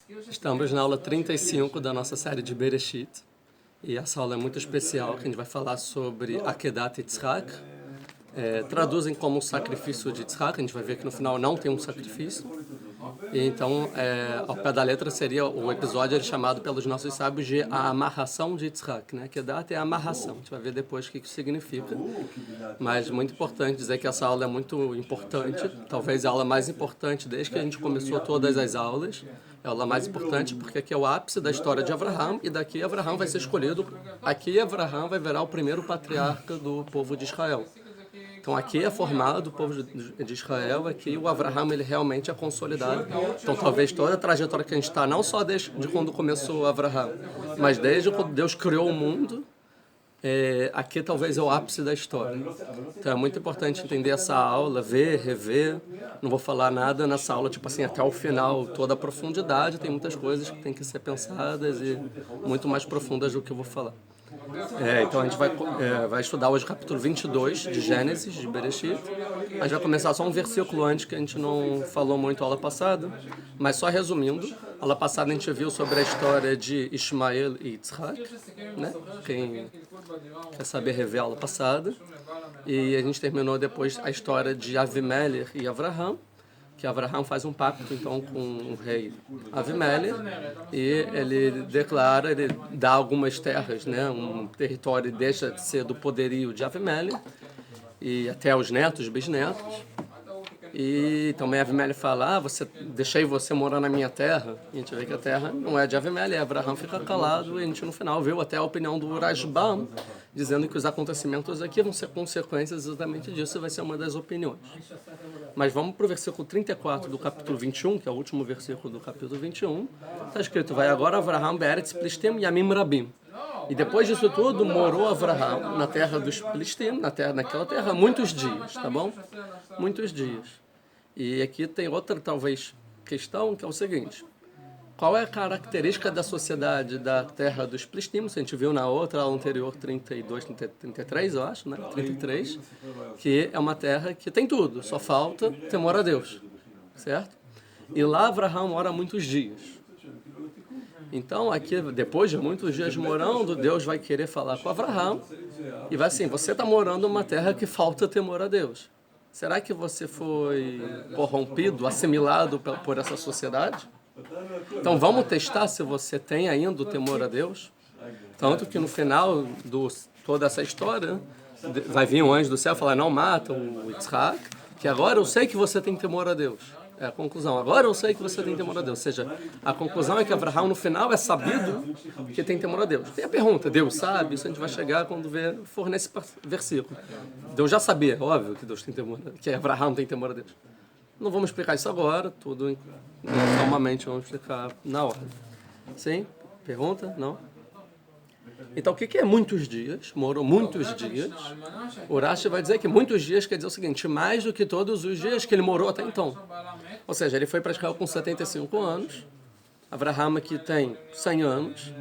Estamos na aula 35 da nossa série de Bereshit. E essa aula é muito especial, que a gente vai falar sobre Akedat Yitzhak. Traduzem como o sacrifício de Yitzhak. A gente vai ver que no final não tem um sacrifício. E então, ao pé da letra, seria o episódio chamado pelos nossos sábios de a amarração de Yitzhak, né? Akedat é a amarração. A gente vai ver depois o que isso significa. Mas muito importante dizer que essa aula é muito importante. Talvez a aula mais importante desde que a gente começou todas as aulas. É a aula mais importante porque aqui é o ápice da história de Abraham e daqui Abraham vai ser escolhido. Aqui Abraham vai virar o primeiro patriarca do povo de Israel. Então aqui é formado o povo de Israel, aqui o Abraham ele realmente é consolidado. Então talvez toda a trajetória que a gente está, não só desde quando começou Abraham, mas desde quando Deus criou o mundo, aqui talvez é o ápice da história. Então é muito importante entender essa aula, ver, rever. Não vou falar nada nessa aula, tipo assim, até o final, toda a profundidade. Tem muitas coisas que têm que ser pensadas e muito mais profundas do que eu vou falar. Então a gente vai estudar hoje o capítulo 22 de Gênesis, de Bereshit. A gente vai começar só um versículo antes que a gente não falou muito na aula passada, mas só resumindo, a aula passada a gente viu sobre a história de Ismael e Yitzhak, né? Quem quer saber rever a aula passada. E a gente terminou depois a história de Avimelech e Avraham, que Avraham faz um pacto então com o rei Avimelech e ele declara, ele dá algumas terras, né, um território deixa de ser do poderio de Avimelech e até os netos, bisnetos. E também Avimelech fala, deixei você morar na minha terra. E a gente vê que a terra não é de Avimelech, Avraham fica calado e a gente no final viu até a opinião do Rashbam, dizendo que os acontecimentos aqui vão ser consequências exatamente disso, vai ser uma das opiniões. Mas vamos para o versículo 34 do capítulo 21, que é o último versículo do capítulo 21. Está escrito, vai agora Avraham be'eretz Plistim Yamim Rabim. E depois disso tudo, morou Avraham na terra dos Plistim, naquela terra, muitos dias, tá bom? Muitos dias. E aqui tem outra, talvez, questão, que é o seguinte. Qual é a característica da sociedade da terra dos Plistim? A gente viu na outra, aula anterior, 32, 33, eu acho, né? 33, que é uma terra que tem tudo, só falta temor a Deus, certo? E lá Avraham mora muitos dias. Então, aqui, depois de muitos dias morando, Deus vai querer falar com Avraham e vai assim, você está morando numa terra que falta temor a Deus. Será que você foi corrompido, assimilado por essa sociedade? Então vamos testar se você tem ainda o temor a Deus. Tanto que no final de toda essa história, vai vir um anjo do céu e falar, não mata o Yitzhak, que agora eu sei que você tem temor a Deus. É a conclusão, agora eu sei que você tem temor a Deus. Ou seja, a conclusão é que Avraham no final é sabido que tem temor a Deus. Tem a pergunta, Deus sabe? Isso a gente vai chegar quando for nesse versículo. Deus já sabia, óbvio que Deus tem temor, que Avraham tem temor a Deus. Não vamos explicar isso agora, tudo calmamente vamos explicar na hora. Sim? Pergunta? Não? Então, o que é muitos dias? Morou muitos dias. O Rashi vai dizer que muitos dias quer dizer o seguinte, mais do que todos os dias que ele morou até então. Ou seja, ele foi para Israel com 75 anos. Avraham aqui tem 100 anos,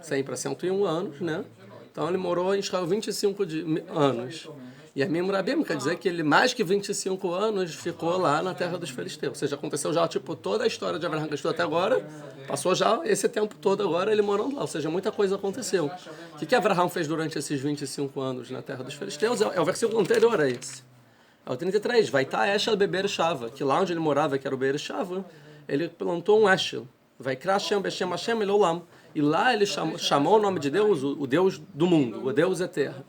100 para 101 anos, né? Então, ele morou em Israel 25 anos. E a Mimrabim quer dizer que ele, mais que 25 anos, ficou lá na terra dos filisteus. Ou seja, aconteceu já, tipo, toda a história de Abraham que estou até agora, passou já esse tempo todo agora ele morando lá. Ou seja, muita coisa aconteceu. O que Abraham fez durante esses 25 anos na terra dos filisteus? É o versículo anterior a esse. É o 33. Vai estar Eshel Be'er-Shava, que lá onde ele morava, que era o Be'er-Shava, ele plantou um Eshel. Vai Krashem Beshem Hashem Elolam. E lá ele chamou o nome de Deus, o Deus do mundo, o Deus eterno.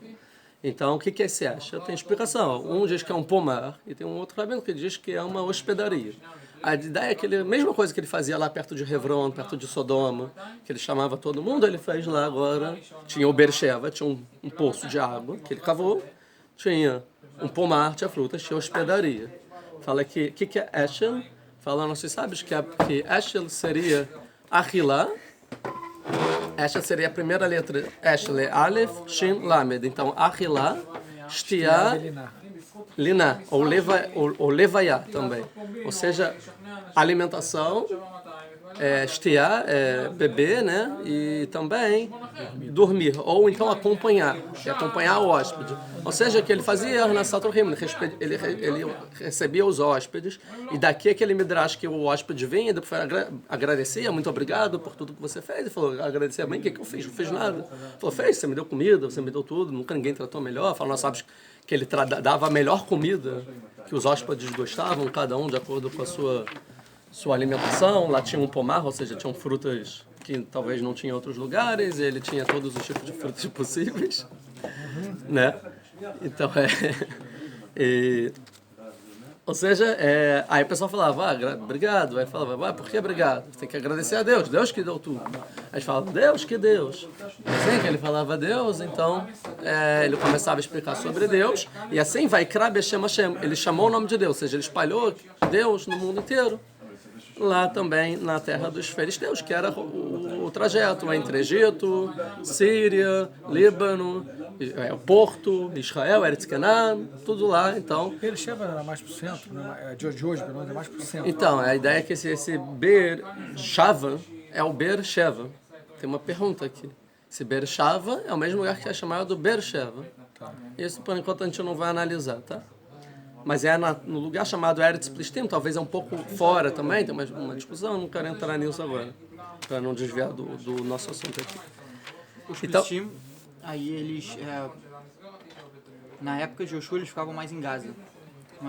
Então, o que é esse Eshel? Tem explicação. Um diz que é um pomar e tem um outro rabino que diz que é uma hospedaria. A ideia é que ele, a mesma coisa que ele fazia lá perto de Hebron, perto de Sodoma, que ele chamava todo mundo, ele fez lá agora. Tinha o Beersheba, tinha um poço de água que ele cavou, tinha um pomar, tinha frutas, tinha hospedaria. Fala que o que é Eshel? Fala nossos sábios que Eshel seria Achilá. Esta seria a primeira letra. Eshel é Aleph, Shin, Lamed. Então, Achilá, Shtiá, Liná, ou Levaiá também. Ou seja, alimentação estiar, beber, né? E também dormir, ou então acompanhar, acompanhar o hóspede. Ou seja, que ele fazia ele recebia os hóspedes, e daqui aquele midrash que o hóspede vinha, depois agradecia, muito obrigado por tudo que você fez, e falou, agradecia bem, o que eu fiz? Não fiz nada. Ele falou, fez, você me deu comida, você me deu tudo, nunca ninguém tratou melhor. Falou, nós sabemos que ele dava a melhor comida, que os hóspedes gostavam, cada um de acordo com a sua alimentação. Lá tinha um pomar, ou seja, tinham frutas que talvez não tinha em outros lugares, ele tinha todos os tipos de frutas possíveis, né? Então, ou seja, aí o pessoal falava, obrigado, aí falava, por que obrigado? Você tem que agradecer a Deus, Deus que deu tudo. Aí eles falavam, Deus que Deus. Assim que ele falava Deus, então ele começava a explicar sobre Deus, e assim vai Krab Hashem Hashem, ele chamou o nome de Deus, ou seja, ele espalhou Deus no mundo inteiro. Lá também na terra dos filisteus, que era o trajeto entre Egito, Síria, Líbano, Porto, Israel, Eretz Canaan, tudo lá, então. Beersheba era mais pro centro, né? De hoje, pelo menos, é mais pro centro. Então, a ideia é que esse Beersheva é o Beersheva. Tem uma pergunta aqui. Esse Beersheva é o mesmo lugar que é chamado Beersheva. Tá. Isso, por enquanto, a gente não vai analisar, tá? Mas no lugar chamado Eretz Plistim, talvez é um pouco fora também, tem uma discussão, não quero entrar nisso agora, para não desviar do nosso assunto aqui. Os Plistim, aí eles, na época de Yoshua, eles ficavam mais em Gaza.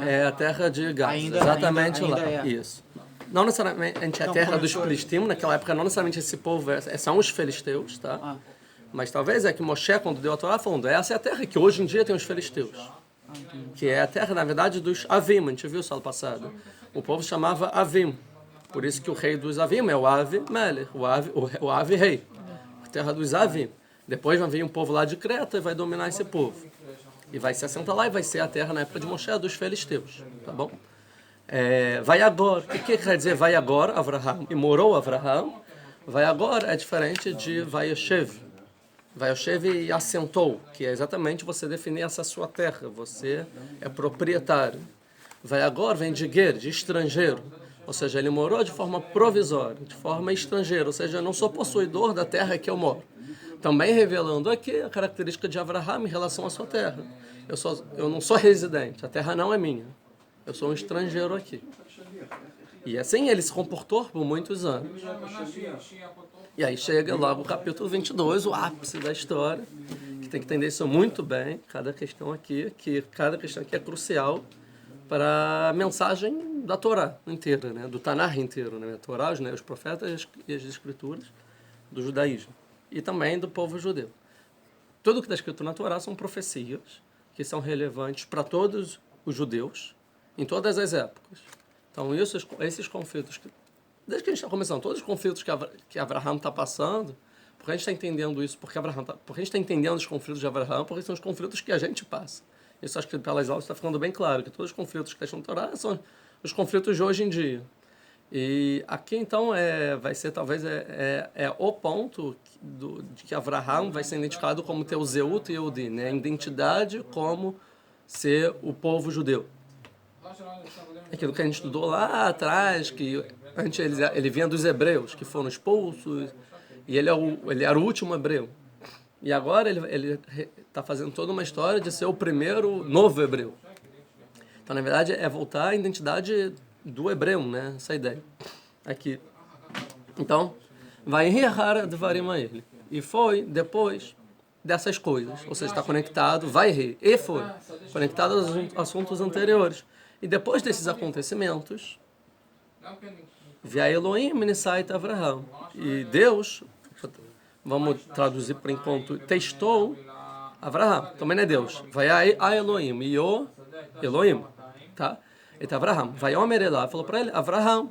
É a terra de Gaza, exatamente lá, isso. Não necessariamente a terra dos Plistim, naquela época não necessariamente esse povo, são os filisteus, tá? Mas talvez que Moshe, quando deu a Torá, falando, essa é a terra que hoje em dia tem os filisteus. Que é a terra, na verdade, dos Avim, a gente viu isso ano passado. O povo chamava Avim. Por isso que o rei dos Avim é o Avi Melech, o Avi rei. A terra dos Avim. Depois vai vir um povo lá de Creta e vai dominar esse povo. E vai se assentar lá e vai ser a terra, na época de Moshe, dos filisteus. Tá bom? Vai agora. O que quer dizer vai agora, Avraham? E morou Avraham. Vai agora é diferente de Vayeshev. Vayeshev e assentou, que é exatamente você definir essa sua terra, você é proprietário. Vai agora vem de ger, de estrangeiro, ou seja, ele morou de forma provisória, de forma estrangeira, ou seja, eu não sou possuidor da terra que eu moro. Também revelando aqui a característica de Avraham em relação à sua terra. Eu não sou residente, a terra não é minha, eu sou um estrangeiro aqui. E assim ele se comportou por muitos anos. E aí chega logo o capítulo 22, o ápice da história, que tem que entender isso muito bem, cada questão aqui é crucial para a mensagem da Torá inteira, né? Do Tanakh inteiro, né? A Torá, os profetas e as escrituras do judaísmo, e também do povo judeu. Tudo que está escrito na Torá são profecias que são relevantes para todos os judeus, em todas as épocas. Então, esses conflitos, desde que a gente está começando, todos os conflitos que Avraham está passando, porque a gente está entendendo isso, porque a gente está entendendo os conflitos de Avraham, porque são os conflitos que a gente passa. Isso acho que pelas aulas está ficando bem claro, que todos os conflitos que estão na Torá são os conflitos de hoje em dia. E aqui, então, vai ser talvez o ponto de que Avraham vai ser identificado como ter o Zeut e o Din, né? A identidade como ser o povo judeu. Aquilo que a gente estudou lá atrás, que antes ele vinha dos hebreus, que foram expulsos, e ele era o último hebreu. E agora ele está fazendo toda uma história de ser o primeiro novo hebreu. Então, na verdade, é voltar à identidade do hebreu, né? Essa ideia. Aqui. Então, vai enriar devarim a ele. E foi depois dessas coisas. Ou seja, está conectado, vai rir. E foi conectado aos assuntos anteriores. E depois desses acontecimentos, via Elohim Nisait Avraham. E Deus, vamos traduzir por enquanto, testou Avraham. Também não é Deus. Vai a Elohim. E o Elohim. Tá? Então Avraham. Vai Omer Elá. Falou para ele, Avraham.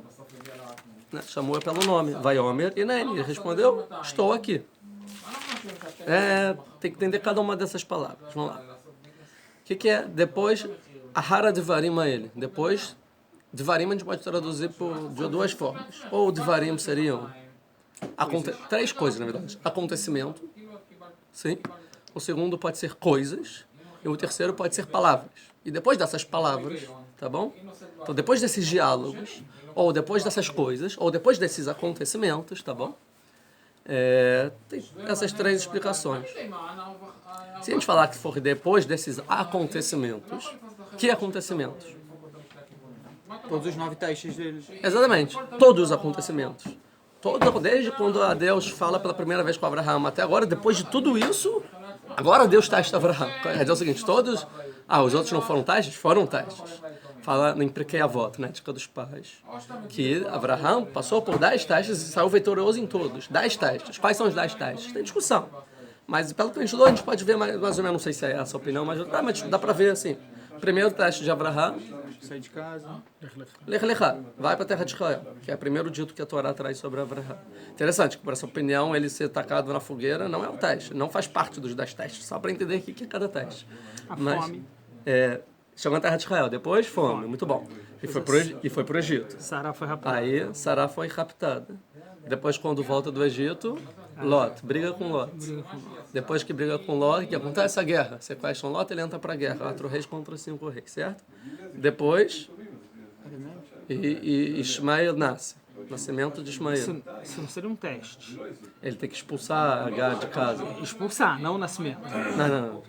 Né? Chamou pelo nome. Vai Omer. E ele respondeu, estou aqui. Tem que entender cada uma dessas palavras. Vamos lá. O que é? Depois... Ahara Devarim a ele. Depois, Devarim a gente pode traduzir de duas formas. Ou Devarim seriam três coisas, na verdade. Acontecimento. Sim. O segundo pode ser coisas. e o terceiro pode ser palavras. E depois dessas palavras, tá bom? Então, depois desses diálogos, ou depois dessas coisas, ou depois desses acontecimentos, tá bom? Tem essas três explicações. Se a gente falar que for depois desses acontecimentos, que acontecimentos? Todos os 9 testes deles. Exatamente, todos os acontecimentos. Desde quando Deus fala pela primeira vez com Abraão até agora, depois de tudo isso, agora Deus testa Abraão. Quer dizer o seguinte, todos... os outros não foram testes? Foram testes. Fala em Pirkei Avot, na ética dos pais, que Abraão passou por 10 testes e saiu vitorioso em todos. 10 testes. Quais são os 10 testes? Tem discussão. Mas pelo que a gente leu, a gente pode ver mais ou menos, não sei se é essa a opinião, mas dá pra ver assim. Primeiro teste de Abraão. Sai de casa. Lech Lechá, vai para a terra de Israel, que é o primeiro dito que a Torá traz sobre Abraão. Interessante que, por essa opinião, ele ser tacado na fogueira não é um teste, não faz parte dos 10 testes, só para entender o que é cada teste. Fome. Chegou na terra de Israel, depois fome, muito bom. E foi pro Egito. Sará foi raptada. Aí Sará foi raptada. Depois, quando volta do Egito, Lot, briga com Lot. Depois que briga com Lot, que acontece a guerra. Sequestram Lot, ele entra para a guerra. 4 reis contra 5 reis, certo? Depois, e Ismael nasce. Nascimento de Ismael. Isso não seria um teste. Ele tem que expulsar Agar de casa. Expulsar, não o nascimento. Não.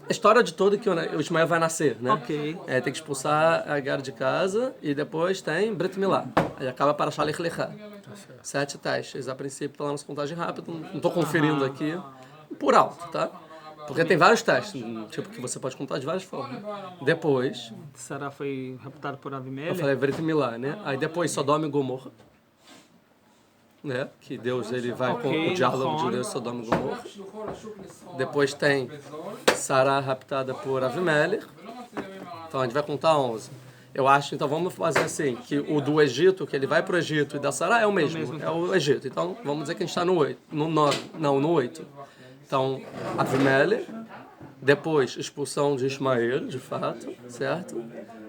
A história de todo é que o Ismael vai nascer, né? Ok. Tem que expulsar Agar de casa e depois tem Brit Milá. Aí acaba para Shalech Lechá. 7 testes. A princípio, pela nossa contagem rápida, não estou conferindo aqui por alto, tá? Porque tem vários testes, tipo, que você pode contar de várias formas. Depois, Sará foi raptada por eu Avimelech. falei Brit Milá, né? Aí depois Sodoma e Gomorra, né? Que Deus ele vai com o diálogo de Deus Sodoma e Gomorra. Depois tem Sará raptada por Avimelech. Então a gente vai contar 11. Eu acho, então vamos fazer assim, que o do Egito, que ele vai para o Egito e da Sará é o mesmo, é o Egito. Então vamos dizer que a gente está no 8, no 8. Então, Avimelech, depois expulsão de Ismael, de fato, certo?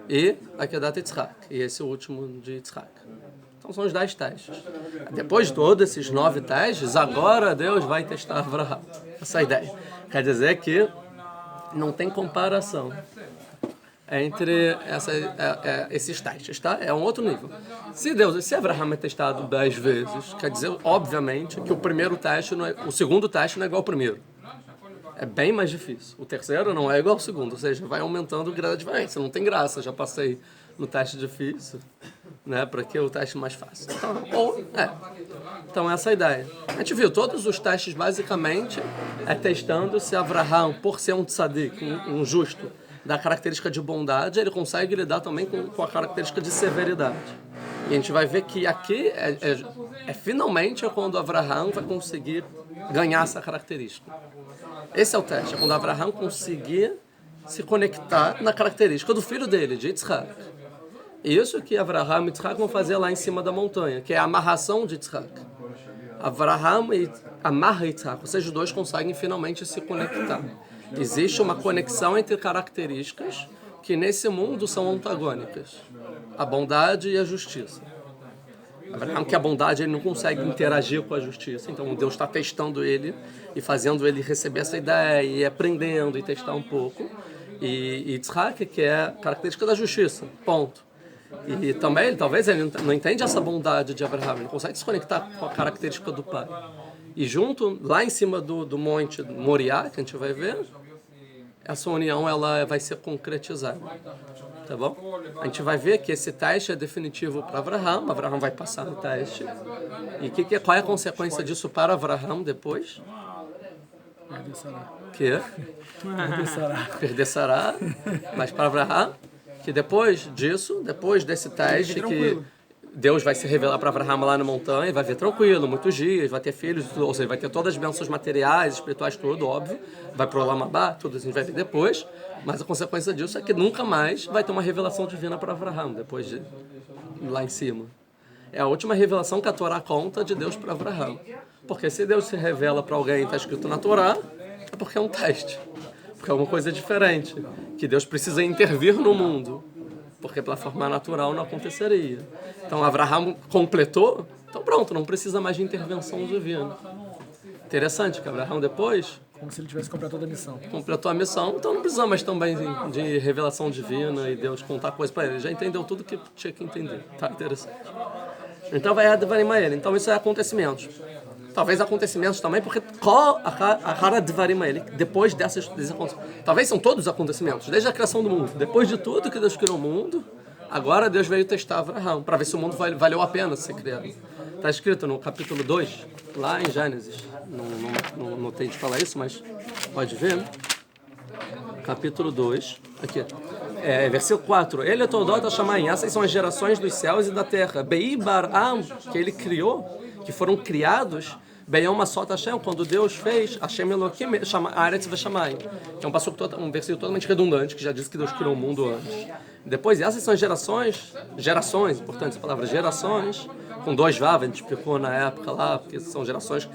E Akedat Yitzhak, e esse é o último de Yitzhak. Então são os 10 testes. Depois de todos esses 9 testes, agora Deus vai testar Abraão. Essa é a ideia. Quer dizer que não tem comparação entre esses testes, tá? É um outro nível. Se Abraão é testado 10 vezes, quer dizer, obviamente, que o primeiro teste, o segundo teste não é igual ao primeiro. É bem mais difícil. O terceiro não é igual ao segundo, ou seja, vai aumentando gradativamente. Não tem graça, já passei no teste difícil, né? Para que o teste mais fácil. Então essa é a ideia. A gente viu, todos os testes basicamente testando se Abraão, por ser um tzadik, um justo, da característica de bondade, ele consegue lidar também com a característica de severidade. E a gente vai ver que aqui finalmente quando Abraão vai conseguir ganhar essa característica. Esse é o teste, é quando Abraão conseguir se conectar na característica do filho dele, de Yitzhak. Isso que Abraão e Yitzhak vão fazer lá em cima da montanha, que é a amarração de Yitzhak. Abraão amarra Yitzhak, ou seja, os dois conseguem finalmente se conectar. Existe uma conexão entre características que nesse mundo são antagônicas. A bondade e a justiça. Abraão, que a bondade ele não consegue interagir com a justiça, então Deus está testando ele e fazendo ele receber essa ideia e aprendendo e testar um pouco. E Yitzhak, que é a característica da justiça, ponto. E também, talvez ele não entende essa bondade de Abraão, ele não consegue se conectar com a característica do pai. E junto, lá em cima do monte Moriá, que a gente vai ver, essa união ela vai ser concretizada. Tá bom? A gente vai ver que esse teste é definitivo para Abraão. Abraão vai passar no teste. E qual é a consequência disso para Abraão depois? Perder Sará. Perder Sará. Perder Sará. Mas para Abraão, que depois disso, depois desse teste, que Deus vai se revelar para Abraão lá na montanha, vai ver tranquilo, muitos dias, vai ter filhos, ou seja, vai ter todas as bênçãos materiais, espirituais, tudo, óbvio. Vai pro Olamabá, tudo isso a gente vai ver depois. Mas a consequência disso é que nunca mais vai ter uma revelação divina para Abraão, depois de lá em cima. É a última revelação que a Torá conta de Deus para Abraão. Porque se Deus se revela para alguém e está escrito na Torá, é porque é um teste. Porque é uma coisa diferente. Que Deus precisa intervir no mundo. Porque pela forma natural não aconteceria. Então Abraão completou, então pronto, não precisa mais de intervenção divina. Interessante que Abraão depois Como se ele tivesse completado toda a missão. Completou a missão, então não precisa mais também de revelação divina e Deus contar coisas para ele. Já entendeu tudo que tinha que entender. Tá interessante. Então vai Advarim ele. Então isso é acontecimentos. Talvez acontecimentos também, porque Advarim ele, depois desses acontecimentos. Talvez são todos os acontecimentos, desde a criação do mundo. Depois de tudo que Deus criou o mundo, agora Deus veio testar Abraão, para ver se o mundo valeu a pena ser criado. Está escrito no capítulo 2, lá em Gênesis. Não tem de falar isso, mas pode ver. Né? Capítulo 2, aqui. Versículo 4. Ele é Todot Hashamayim. Essas são as gerações dos céus e da terra. Bei Baram, que ele criou, que foram criados, Beyom Masot Hashem, quando Deus fez Hashem Elohim, Aretz Veshamayim. Que é um versículo totalmente redundante, que já diz que Deus criou o mundo antes. Depois, essas são as gerações, importante essa palavra, gerações, com 2 vav, a gente explicou na época lá, porque são gerações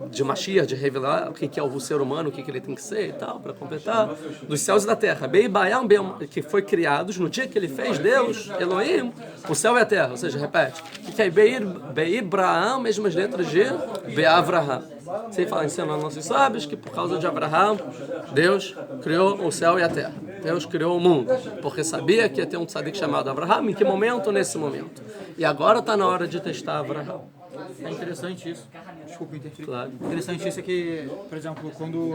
de Mashiach, de revelar o que é o ser humano, o que ele tem que ser e tal, para completar, dos céus e da terra. Bei Bayam, que foi criados no dia que ele fez Deus, Elohim, o céu e a terra, ou seja, repete. O que é Bei Abraham, mesmas letras de Beavraham. Você fala, ensinando nossos sábios que por causa de Abraham, Deus criou o céu e a terra. Deus criou o mundo, porque sabia que ia ter um tzadik chamado Abraham. Em que momento? Nesse momento. E agora está na hora de testar Abraham. É interessante isso. Desculpa interferir. Claro. Interessante isso é que, por exemplo, quando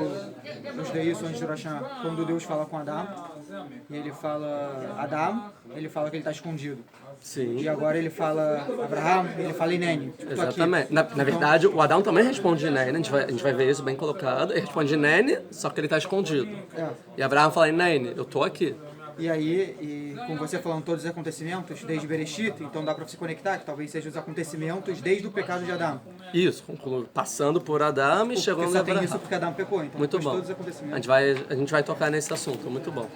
eu estudei isso antes de Rosh Hashanah, quando Deus fala com Adão, e ele fala Adão, ele fala que ele está escondido. Sim. E agora ele fala Abraham, ele fala Inene. Exatamente. Na verdade, o Adão também responde Inene, a gente vai ver isso bem colocado. Ele responde Inene, só que ele está escondido. E Abraham fala Inene, eu estou aqui. E aí, com você falando todos os acontecimentos desde Bereshit, então dá para se conectar que talvez sejam os acontecimentos desde o pecado de Adão. Isso, passando por Adão e chegando a Abraham. Tem isso porque Adão pecou, então muito bom. Todos os acontecimentos. A gente vai tocar nesse assunto, muito bom.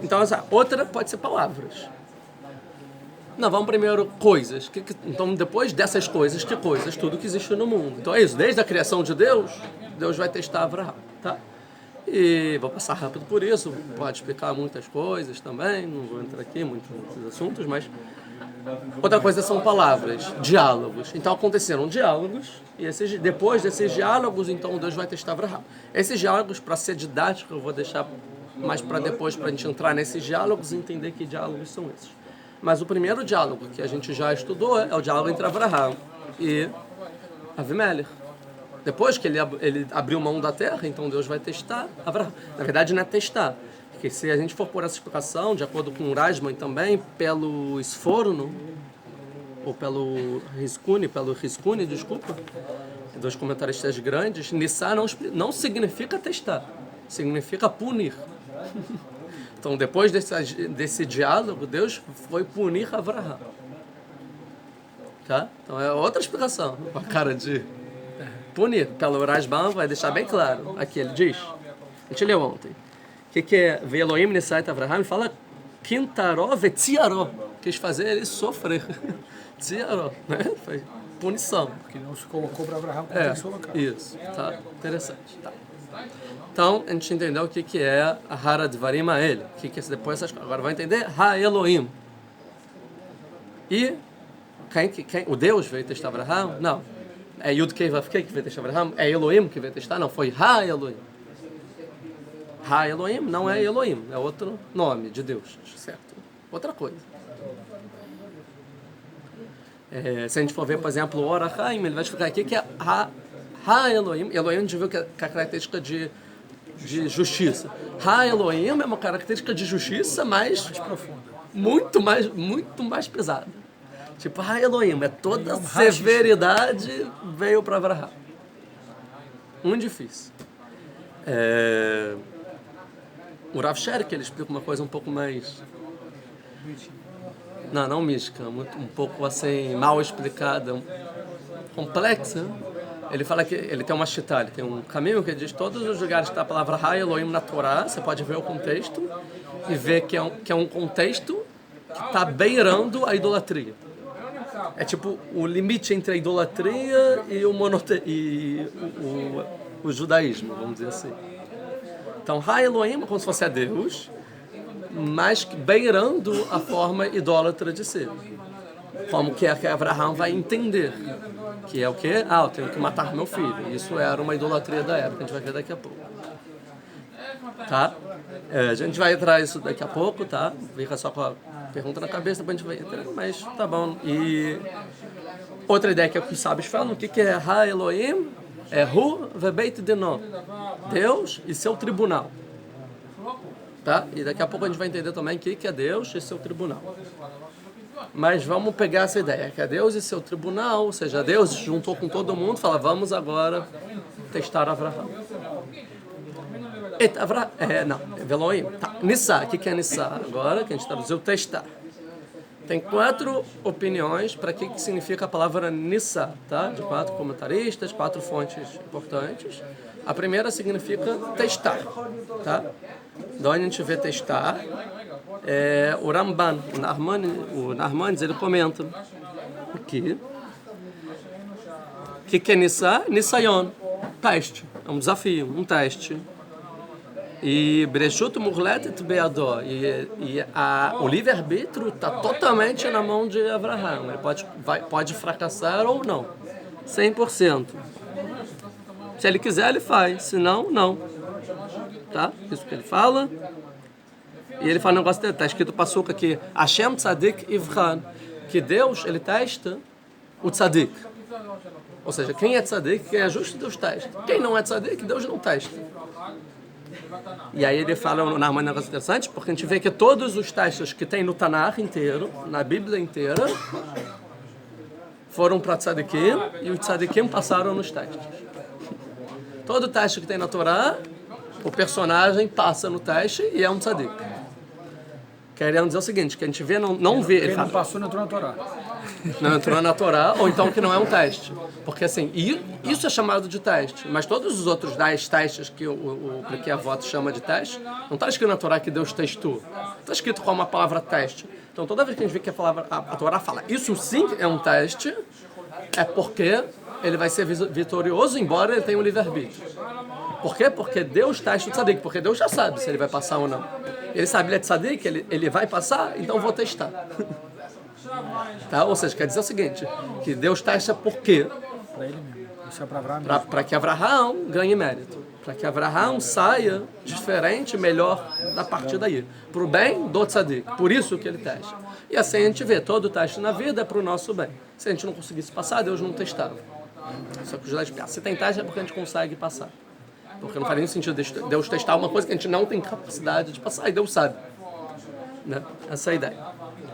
Então, essa outra pode ser palavras. Não, vamos primeiro coisas. Então, depois dessas coisas, que coisas? Tudo que existe no mundo. Então é isso, desde a criação de Deus, Deus vai testar Abraham, tá? E vou passar rápido por isso, pode explicar muitas coisas também, não vou entrar aqui muito nesses assuntos, mas outra coisa são palavras, diálogos. Então aconteceram diálogos, e depois desses diálogos, então Deus vai testar Abraham. Esses diálogos, para ser didático, eu vou deixar mais para depois, para a gente entrar nesses diálogos e entender que diálogos são esses. Mas o primeiro diálogo que a gente já estudou é o diálogo entre Abraham e Avimelech. Depois que ele abriu mão da terra, então Deus vai testar Abraham. Na verdade, não é testar. Porque se a gente for por essa explicação, de acordo com o Rasman também, pelo Sforno, ou pelo Riscuni, desculpa, dois comentaristas grandes, Nissá não significa testar, significa punir. Então, depois desse diálogo, Deus foi punir Abraham. Tá? Então, é outra explicação, com a cara de punir. Pelo Rasman vai deixar bem claro. Aqui ele diz, a gente leu ontem, que é Veloim Nissait Abraham, fala Quintaró Vetziaró, quis fazer ele sofrer. Tziaró, né? Foi punição. Porque não se colocou para Abraham como tem que se colocar. Isso, tá? Interessante. Tá. Então, a gente entendeu o que é a Hara Dvarim Ha'el. O que é depois essas coisas. Agora vai entender Ha-Elohim. E o Deus veio testar Abraham? Não. É Yud Kei Vav Kei que veio testar Abraham? É Elohim que veio testar? Não, foi Ha-Elohim. Ha-Elohim não é Elohim, é outro nome de Deus, certo? Outra coisa. Se a gente for ver, por exemplo, o Orachaim, ele vai explicar aqui que é Ha-Elohim. Elohim a gente viu que é a característica de justiça. Ha-Elohim é uma característica de justiça mais profunda. Muito mais pesada. Tipo, Ha-Elohim é toda severidade veio para Abraham. Muito difícil. O Rav Sherk, ele explica uma coisa um pouco mais... Não mística, um pouco assim, mal explicada, complexa. Ele fala que ele tem uma shitá, ele tem um caminho que diz todos os lugares que está a palavra Ha Elohim na Torá, você pode ver o contexto e ver que é um contexto que está beirando a idolatria. É tipo o limite entre a idolatria e o judaísmo, vamos dizer assim. Então, Ha Elohim é como se fosse a Deus, mas beirando a forma idólatra de ser. como que é que Abraham vai entender. Que é o quê? Eu tenho que matar meu filho. Isso era uma idolatria da época, a gente vai ver daqui a pouco. Tá? A gente vai entrar isso daqui a pouco, tá? Fica só com a pergunta na cabeça, depois a gente vai entrar, mas tá bom. E outra ideia que os sábios falam, o que é Ha Elohim? É Hu Vebeit Dino. Deus e seu tribunal. Tá? E daqui a pouco a gente vai entender também o que é Deus e seu tribunal. Mas vamos pegar essa ideia, que é Deus e seu tribunal, ou seja, Deus juntou com todo mundo e fala, vamos agora testar Avraham. Veloim. Tá. Nissá, o que é Nissá? Agora, que a gente traduziu, testar. Tem 4 opiniões para que significa a palavra Nissá, tá? De 4 comentaristas, 4 fontes importantes. A primeira significa testar, tá? De onde a gente vê testar, o Ramban, o Narmanides, ele comenta aqui. O que é Nissá? Nissayon, teste, é um desafio, um teste. E Breshut Murletet Beadó, o livre-arbítrio está totalmente na mão de Abraham. Ele pode fracassar ou não, 100%. Se ele quiser, ele faz, se não, não. Tá? Isso que ele fala. E ele fala um negócio dele, está escrito passuca aqui, Hashem Tzadik Ivran, que Deus, ele testa o Tzadik. Ou seja, quem é Tzadik, quem é justo, Deus testa. Quem não é Tzadik, Deus não testa. E aí ele fala um negócio interessante, porque a gente vê que todos os testes que tem no Tanakh inteiro, na Bíblia inteira, foram para Tzadikim, e os Tzadikim passaram nos testes. Todo teste que tem na Torá, o personagem passa no teste e é um Tzadik. Querendo dizer o seguinte, que a gente vê, não vê... Ele não passou, não entrou na Torá. Não entrou na Torá, ou então que não é um teste. Porque assim, isso é chamado de teste, mas todos os outros 10 testes que a voto chama de teste, não está escrito na Torá que Deus testou. Está escrito como a palavra teste. Então toda vez que a gente vê que a Torá fala, isso sim é um teste, é porque ele vai ser vitorioso, embora ele tenha um livre-arbítrio. Por quê? Porque Deus testa o tzadik, porque Deus já sabe se ele vai passar ou não. Ele sabe, ele é tzadik, ele vai passar, então eu vou testar. Tá? Ou seja, quer dizer o seguinte, que Deus testa por quê? Para ele mesmo. Isso é para Abraham. Para que Abraham ganhe mérito. Para que Abraham saia diferente, melhor da partir daí. Para o bem do tzadik. Por isso que ele testa. E assim a gente vê, todo teste na vida é para o nosso bem. Se a gente não conseguisse passar, Deus não testava. Só que os judeus pensam, se tem teste é porque a gente consegue passar. Porque não faz nenhum sentido Deus testar uma coisa que a gente não tem capacidade de passar, e Deus sabe. Né? Essa é a ideia.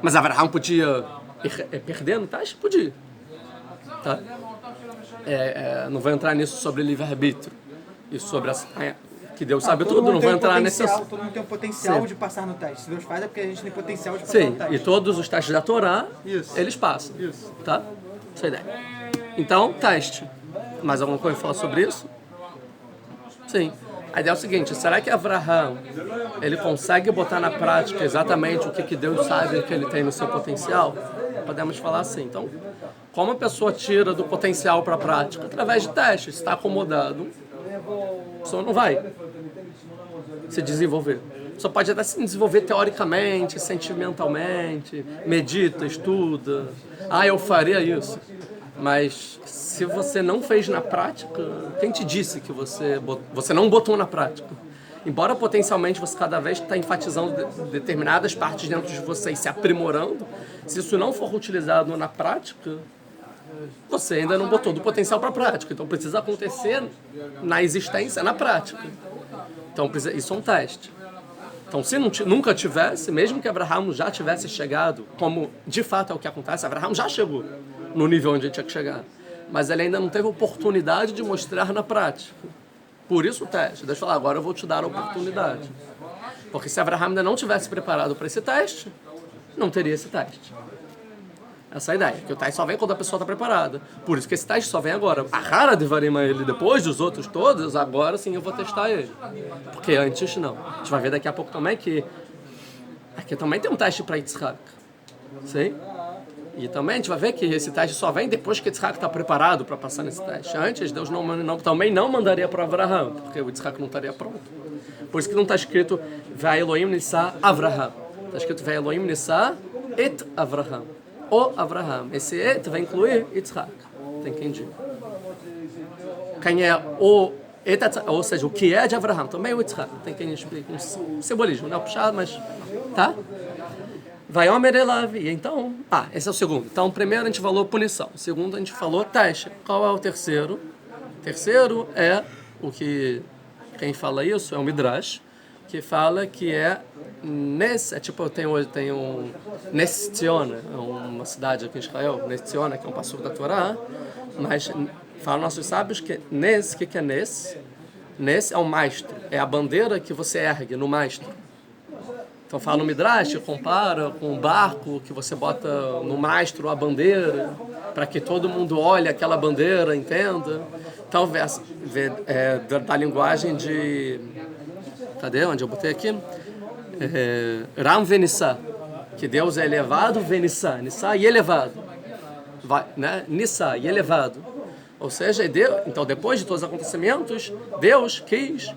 Mas Abraham podia perder no teste? Podia. Tá? Não vou entrar nisso sobre livre-arbítrio. E sobre que Deus sabe tudo, não vou entrar nesse assunto. Todo mundo tem o potencial de passar no teste. Se Deus faz é porque a gente tem potencial de passar no teste. E todos os testes da Torá, Isso. eles passam. Isso. Tá? Essa é a ideia. Então, teste. Mais alguma coisa para falar sobre isso? Sim. A ideia é o seguinte, será que Abraham, ele consegue botar na prática exatamente o que Deus sabe que ele tem no seu potencial? Podemos falar assim. Então, como a pessoa tira do potencial para a prática? Através de testes. Se está acomodado, a pessoa não vai se desenvolver. Só pode até se desenvolver teoricamente, sentimentalmente, medita, estuda. Eu faria isso. Mas se você não fez na prática, quem te disse que você não botou na prática? Embora potencialmente você cada vez está enfatizando determinadas partes dentro de você e se aprimorando, se isso não for utilizado na prática, você ainda não botou do potencial para a prática. Então precisa acontecer na existência, na prática. Então isso é um teste. Então se nunca tivesse, mesmo que Abraham já tivesse chegado, como de fato é o que acontece, Abraham já chegou no nível onde ele tinha que chegar. Mas ele ainda não teve oportunidade de mostrar na prática. Por isso o teste. Deixa eu falar, agora eu vou te dar a oportunidade. Porque se Abraham ainda não tivesse preparado para esse teste, não teria esse teste. Essa é a ideia. Que o teste só vem quando a pessoa está preparada. Por isso que esse teste só vem agora. A rara devaria ele depois dos outros todos, agora sim eu vou testar ele. Porque antes não. A gente vai ver daqui a pouco também que aqui também tem um teste para Yitzhak. Sim? E também a gente vai ver que esse teste só vem depois que Yitzhak está preparado para passar nesse teste. Antes, Deus também não mandaria para Abraham, porque o Yitzhak não estaria pronto. Por isso que não está escrito Vai Elohim Nissa Avraham. Está escrito Vai Elohim Nissa et Avraham. o Avraham. Esse et vai incluir Yitzhak. Tem quem diga. Quem é o et, ou seja, o que é de Avraham, também o Yitzhak. Tem quem explique. Um simbolismo, não é puxado, mas... Tá? Vai Omer Elav. E então... esse é o segundo. Então, primeiro a gente falou punição. O segundo a gente falou teste. Qual é o terceiro? O terceiro é o que... Quem fala isso é o Midrash, que fala que é tipo, eu tenho Ness Tzion, é uma cidade aqui em Israel, Ness Tzion, que é um passuco da Torá, mas falam nossos sábios que Ness, o que é Ness? Ness é o mastro, é a bandeira que você ergue no mastro. Então fala no Midrash, compara com um barco que você bota no mastro a bandeira, para que todo mundo olhe aquela bandeira, entenda. Talvez da linguagem de... Cadê? Onde eu botei aqui? Ram Venissá, que Deus é elevado, Venissá, Nissá e elevado. Né? Nissá e elevado. Ou seja, então depois de todos os acontecimentos, Deus quis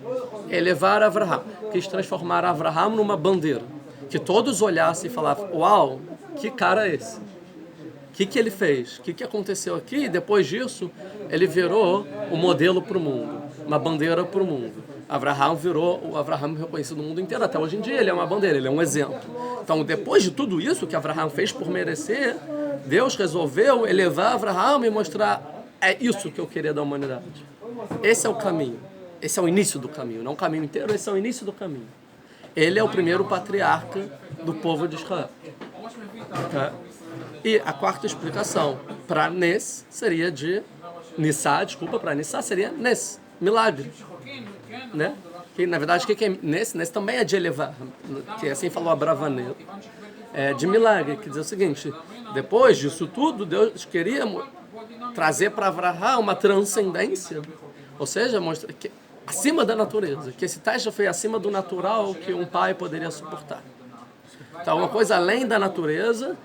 elevar Avraham, quis transformar Avraham numa bandeira, que todos olhassem e falassem, uau, que cara é esse? O que ele fez? O que aconteceu aqui? E depois disso, ele virou o modelo para o mundo, uma bandeira para o mundo. Avraham virou o Avraham reconhecido no mundo inteiro. Até hoje em dia ele é uma bandeira, ele é um exemplo. Então, depois de tudo isso que Avraham fez por merecer, Deus resolveu elevar Avraham e mostrar, é isso que eu queria da humanidade. Esse é o caminho. Esse é o início do caminho. Não o caminho inteiro, esse é o início do caminho. Ele é o primeiro patriarca do povo de Israel. Tá? E a quarta explicação para Nes seria de... Nissá, desculpa, para Nissá seria Nes, milagre. Né? Que, na verdade, o que é Nes? Nes também é de elevar, que assim falou Abravanel. É de milagre, quer dizer o seguinte, depois disso tudo, Deus queria trazer para Avraham uma transcendência, ou seja, mostrar que acima da natureza, que esse teste foi acima do natural que um pai poderia suportar. Então, uma coisa além da natureza.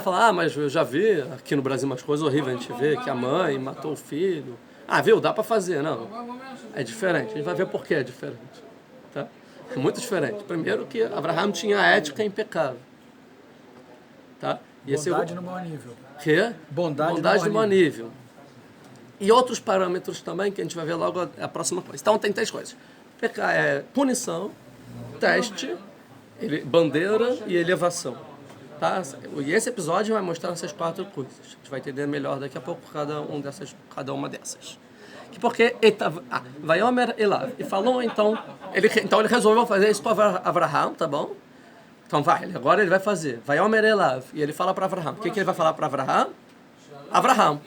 Falar, mas eu já vi aqui no Brasil umas coisas horríveis, a gente vê que a mãe matou o filho. Viu, dá para fazer, não. É diferente, a gente vai ver por que é diferente. Tá? É muito diferente. Primeiro que Avraham tinha a ética impecável. Tá? E Bondade no maior nível. Que? Bondade no maior nível. E outros parâmetros também, que a gente vai ver logo a próxima coisa. Então tem três coisas. Punição, teste, bandeira e elevação. Tá? E esse episódio vai mostrar essas quatro coisas. A gente vai entender melhor daqui a pouco cada uma dessas. Porque vai Omer Elav. E falou, então ele resolveu fazer isso para Avraham, tá bom? Então agora ele vai fazer. Vai Omer Elav. E ele fala para Avraham. O que ele vai falar para Avraham? Avraham.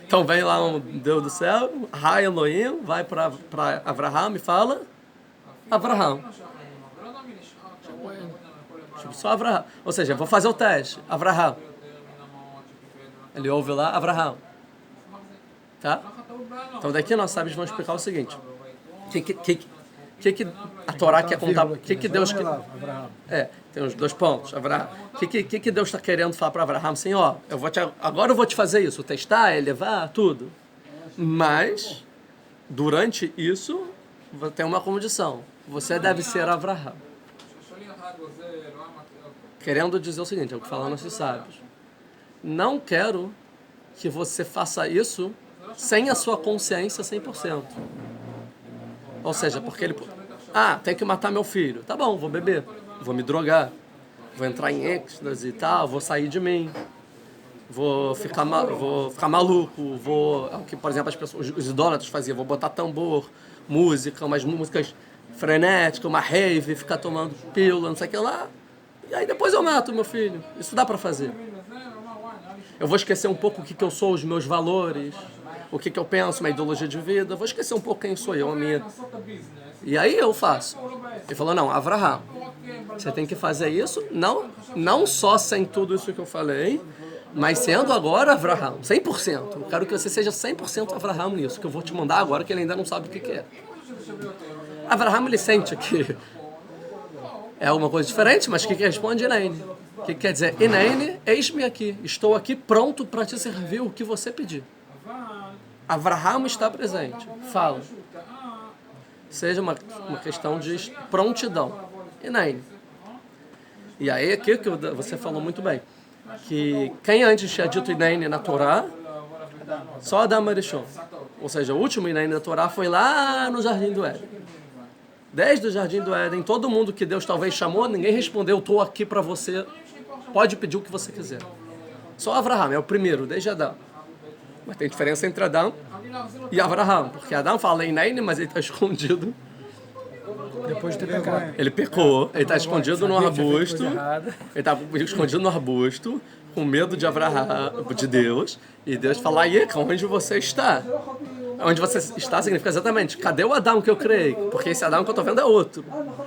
Então vem lá um Deus do céu, Rai Elohim, vai para Avraham e fala Avraham. Só Avraham. Ou seja, vou fazer o teste. Avraham. Ele ouve lá, Avraham. Tá? Então daqui nós sábios vamos explicar o seguinte. O que a Torá quer contar? O que Deus quer... tem os dois pontos. Avraham. O que Deus está querendo falar para Avraham? Assim, agora eu vou te fazer isso. Testar, elevar, tudo. Mas, durante isso, tem uma condição. Você deve ser Avraham. Querendo dizer o seguinte, é o que falam nossos sábios. Não quero que você faça isso sem a sua consciência 100%. Ou seja, porque ele... tem que matar meu filho. Tá bom, vou beber, vou me drogar, vou entrar em êxtase e tal, vou sair de mim, vou ficar maluco, o que, por exemplo, os idólatras faziam, vou botar tambor, música, umas músicas frenéticas, uma rave, ficar tomando pílula, não sei o que lá. E aí depois eu mato meu filho. Isso dá para fazer. Eu vou esquecer um pouco o que eu sou, os meus valores, o que eu penso, minha ideologia de vida. Vou esquecer um pouco quem sou eu, a minha. E aí eu faço. Ele falou, não, Avraham, você tem que fazer isso, não só sem tudo isso que eu falei, mas sendo agora Avraham, 100%. Eu quero que você seja 100% Avraham nisso, que eu vou te mandar agora, que ele ainda não sabe o que é. Avraham, ele sente que é uma coisa diferente, mas o que responde Ineine? O que quer dizer? Ineine, eis-me aqui. Estou aqui pronto para te servir o que você pedir. Avraham está presente. Fala. Seja uma questão de prontidão. Ineine. E aí, aqui que você falou muito bem. que quem antes tinha dito Inene na Torá, só Adão Arishon. Ou seja, o último Inene da Torá foi lá no Jardim do Éden. Desde o Jardim do Éden, todo mundo que Deus talvez chamou, ninguém respondeu, estou aqui para você, pode pedir o que você quiser. Só Avraham é o primeiro, desde Adão. Mas tem diferença entre Adão e Avraham, porque Adão fala Inene, mas ele está escondido. Depois de ter pecado. Ele pecou, ele está escondido no Sabia que tinha feito arbusto, coisa errada. ele está escondido no arbusto, com medo de Avraham, de Deus, e Deus fala, Ieca, onde você está? Onde você está significa exatamente, cadê o Adão que eu criei? Porque esse Adão que eu estou vendo é outro.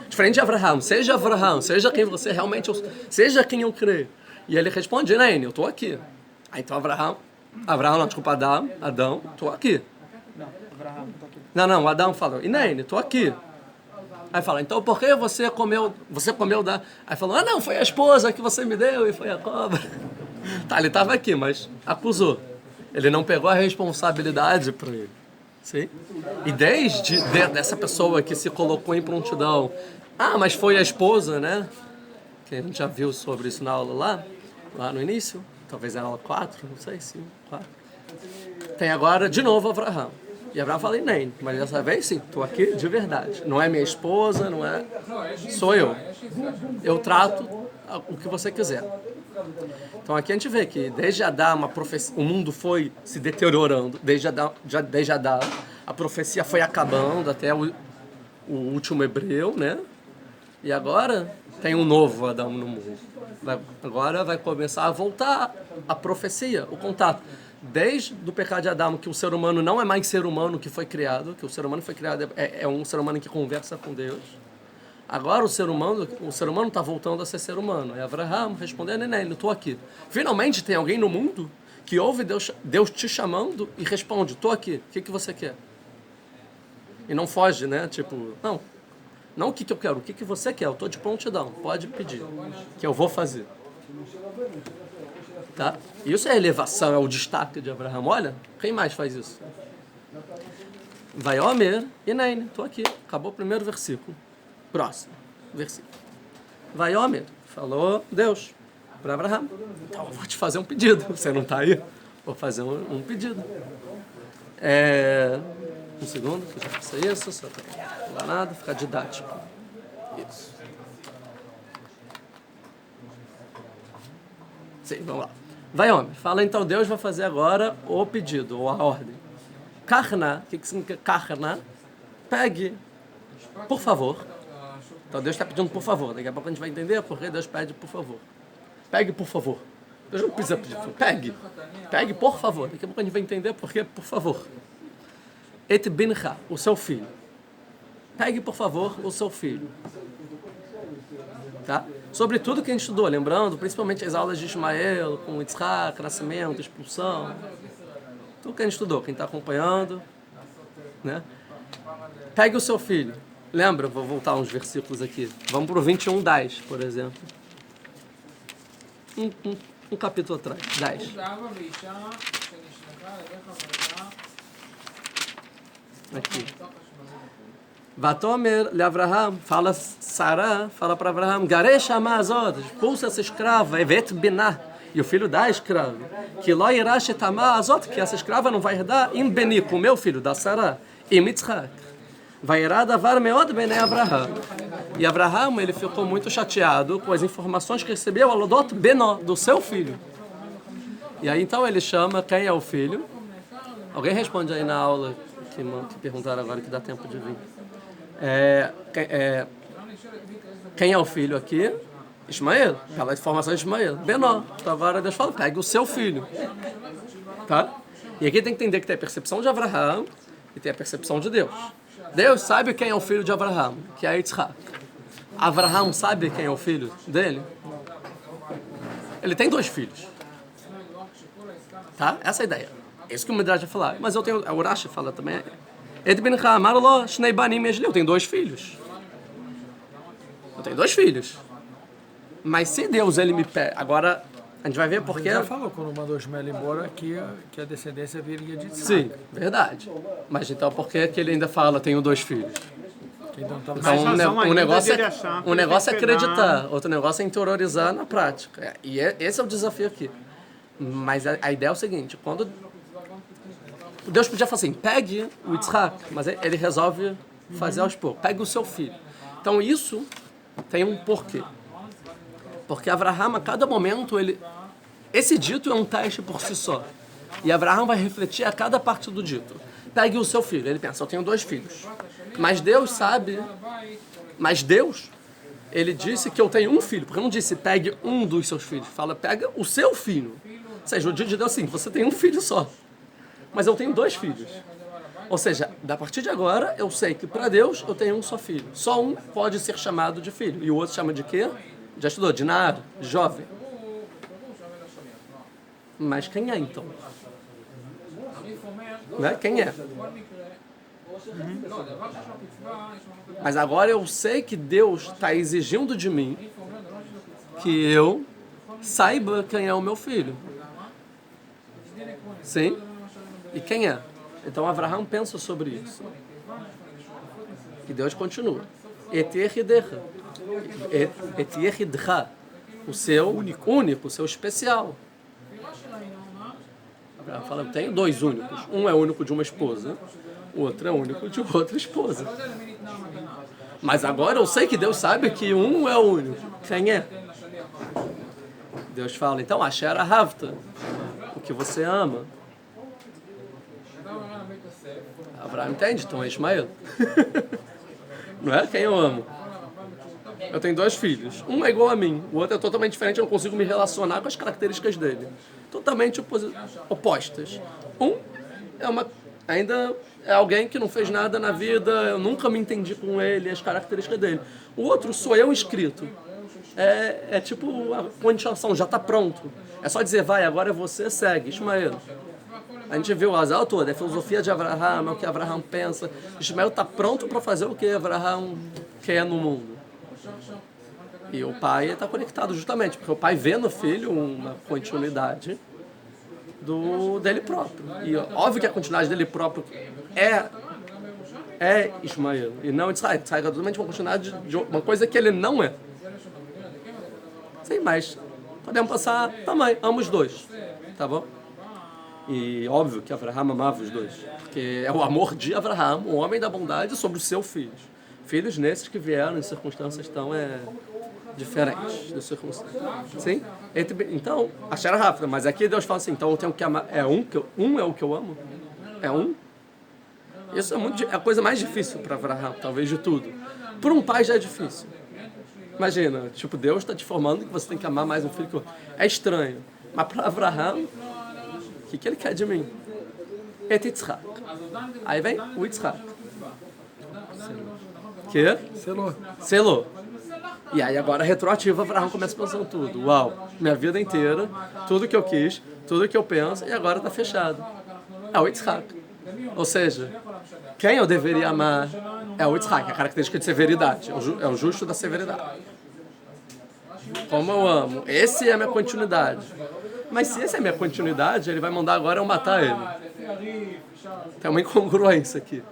Diferente de Avraham, seja quem você realmente, seja quem eu criei. E ele responde, Nene, eu estou aqui. Aí então Avraham não, desculpa, Adão, estou aqui. Não, Abraham, tô aqui. Não, Adão fala, Nene, estou aqui. Aí fala, então por que você comeu da... Aí falou, não, foi a esposa que você me deu e foi a cobra. Tá, ele estava aqui, mas acusou. Ele não pegou a responsabilidade para ele. Sim? E dessa pessoa que se colocou em prontidão, mas foi a esposa, né? Que a gente já viu sobre isso na aula lá no início. Talvez era aula 4, não sei, 5, 4. Tem agora, de novo, Avraham. E Abraão fala, nem, mas dessa vez sim, estou aqui de verdade. Não é minha esposa, não é... Sou eu. Eu trato o que você quiser. Então aqui a gente vê que desde Adão o mundo foi se deteriorando, desde Adão a profecia foi acabando até o último hebreu, né? E agora tem um novo Adão no mundo. Agora vai começar a voltar a profecia, o contato. Desde o pecado de Adão, que o ser humano não é mais ser humano que foi criado, que o ser humano foi criado é um ser humano que conversa com Deus. Agora o ser humano está voltando a ser ser humano. É Avraham respondendo, eu estou aqui. Finalmente tem alguém no mundo que ouve Deus te chamando e responde, estou aqui, o que você quer? E não foge, né? Tipo, não o que eu quero, o que você quer, eu estou de prontidão, pode pedir, que eu vou fazer. Tá? Isso é a elevação, é o destaque de Avraham. Olha, quem mais faz isso? Vai Omer e Nain, estou aqui, acabou o primeiro versículo. Próximo versículo. Vai Omer, falou Deus para Avraham. Então eu vou te fazer um pedido, você não está aí? Vou fazer um pedido. Um segundo, que eu já faço isso, só para não falar nada, ficar didático. Isso. Sim, vamos lá. Vai, homem. Fala então, Deus vai fazer agora o pedido, ou a ordem. Karna, o que significa karna? Pegue, por favor. Então Deus está pedindo por favor. Daqui a pouco a gente vai entender porque Deus pede por favor. Pegue, por favor. Deus não precisa pedir. Pegue. Pegue, por favor. Daqui a pouco a gente vai entender porque, por favor. Et bincha, o seu filho. Pegue, por favor, o seu filho. Tá? Sobre tudo que a gente estudou, lembrando, principalmente as aulas de Ismael, com Yitzhak, nascimento, expulsão. Tudo que a gente estudou, quem está acompanhando. Né? Pegue o seu filho. Lembra? Vou voltar uns versículos aqui. Vamos para o 21:10, por exemplo. Um capítulo atrás. 10. Aqui. Vatomer le Avraham, fala Sarah, fala para Avraham, Garesh Amazod, expulsa essa escrava, Evet Binah, e o filho da escrava, que lo irash etama azot, que essa escrava não vai herdar, im beni, com o meu filho, da Sarah, im Yitzhak. Vai irar davar meod bene Avraham. E Avraham, ele ficou muito chateado com as informações que recebeu, alodot benó, do seu filho. E aí então ele chama, quem é o filho? Alguém responde aí na aula, que perguntaram agora, que dá tempo de vir. Quem é o filho aqui? Ismael, pela informação de Ismael. Benó. Então agora Deus fala, pegue o seu filho. Tá? E aqui tem que entender que tem a percepção de Avraham e tem a percepção de Deus. Deus sabe quem é o filho de Avraham, que é Yitzhak. Avraham sabe quem é o filho dele? Ele tem 2 filhos. Tá? Essa é a ideia. É isso que o Midrash vai falar. Mas eu tenho, a Urashi fala também. Eu tenho 2 filhos. Eu tenho 2 filhos. Mas se Deus ele me pede, agora a gente vai ver porque Ele já falou quando mandou Ismael embora que a descendência viria de Yitzhak. Sim, verdade. Mas então por que ele ainda fala tenho 2 filhos? Então, Mais razão um ainda negócio dele é, achar que um ele negócio é vai pegar- acreditar, outro negócio é interiorizar na prática. Esse é o desafio aqui. Mas a ideia é o seguinte, quando Deus podia falar assim, pegue o Yitzhak, mas ele resolve fazer aos poucos. Pegue o seu filho. Então isso tem um porquê. Porque Abraham, a cada momento, esse dito é um teste por si só. E Abraham vai refletir a cada parte do dito. Pegue o seu filho. Ele pensa, eu tenho 2 filhos. Mas Deus sabe... Mas Deus, ele disse que eu tenho um filho. Porque não disse, pegue um dos seus filhos. Fala, pega o seu filho. Ou seja, o dito de Deus é assim, você tem um filho só. Mas eu tenho 2 filhos. Ou seja, a partir de agora, eu sei que para Deus eu tenho um só filho. Só um pode ser chamado de filho. E o outro chama de quê? Já estudou, de nar, jovem. Mas quem é então? Né? Quem é? Mas agora eu sei que Deus está exigindo de mim que eu saiba quem é o meu filho. Sim? E quem é? Então Abraham pensa sobre isso. E Deus continua. Eterhiderra. Eterhidra. O seu único, o seu especial. Abraham fala, eu tenho 2 únicos. Um é único de uma esposa, o outro é único de outra esposa. Mas agora eu sei que Deus sabe que um é o único. Quem é? Deus fala, então, Asher Ahavta, o que você ama. Abraão entende, então é Ismael. Não é quem eu amo. Eu tenho 2 filhos. Um é igual a mim, o outro é totalmente diferente, eu não consigo me relacionar com as características dele. Totalmente opostas. Um ainda é alguém que não fez nada na vida, eu nunca me entendi com ele, as características dele. O outro sou eu inscrito. É tipo a continuação, já está pronto. É só dizer, vai, agora você segue, Ismael. A gente viu o Azal todo, a filosofia de Abraham, é o que Abraham pensa. Ismael está pronto para fazer o que Abraham quer no mundo. E o pai está conectado justamente, porque o pai vê no filho uma continuidade dele próprio. E óbvio que a continuidade dele próprio é Ismael, e não Yitzhak. Yitzhak é totalmente uma continuidade de uma coisa que ele não é. Sim, mas podemos passar também, amo os 2, tá bom? E óbvio que Abraham amava os 2, porque é o amor de Abraham, o homem da bondade, sobre os seus filhos. Filhos nesses que vieram em circunstâncias tão diferentes das circunstâncias. Sim? Então, achar rápido, mas aqui Deus fala assim, então eu tenho que amar. É um é o que eu amo? É um? Isso é a coisa mais difícil para Abraham, talvez de tudo. Por um pai já é difícil. Imagina, tipo, Deus está te formando que você tem que amar mais um filho que o outro. É estranho. Mas para Abraham, o que ele quer de mim? Yitzhak. Aí vem o Yitzhak. Que? Selou. E aí agora, retroativo, Abraham começa pensando tudo. Uau, minha vida inteira, tudo que eu quis, tudo que eu penso, e agora está fechado. É o Yitzhak. Ou seja, quem eu deveria amar é o Yitzhak, a característica de severidade, é o justo da severidade. Como eu amo. Esse é a minha continuidade. Mas se essa é a minha continuidade, ele vai mandar agora eu matar ele. Tem uma incongruência aqui.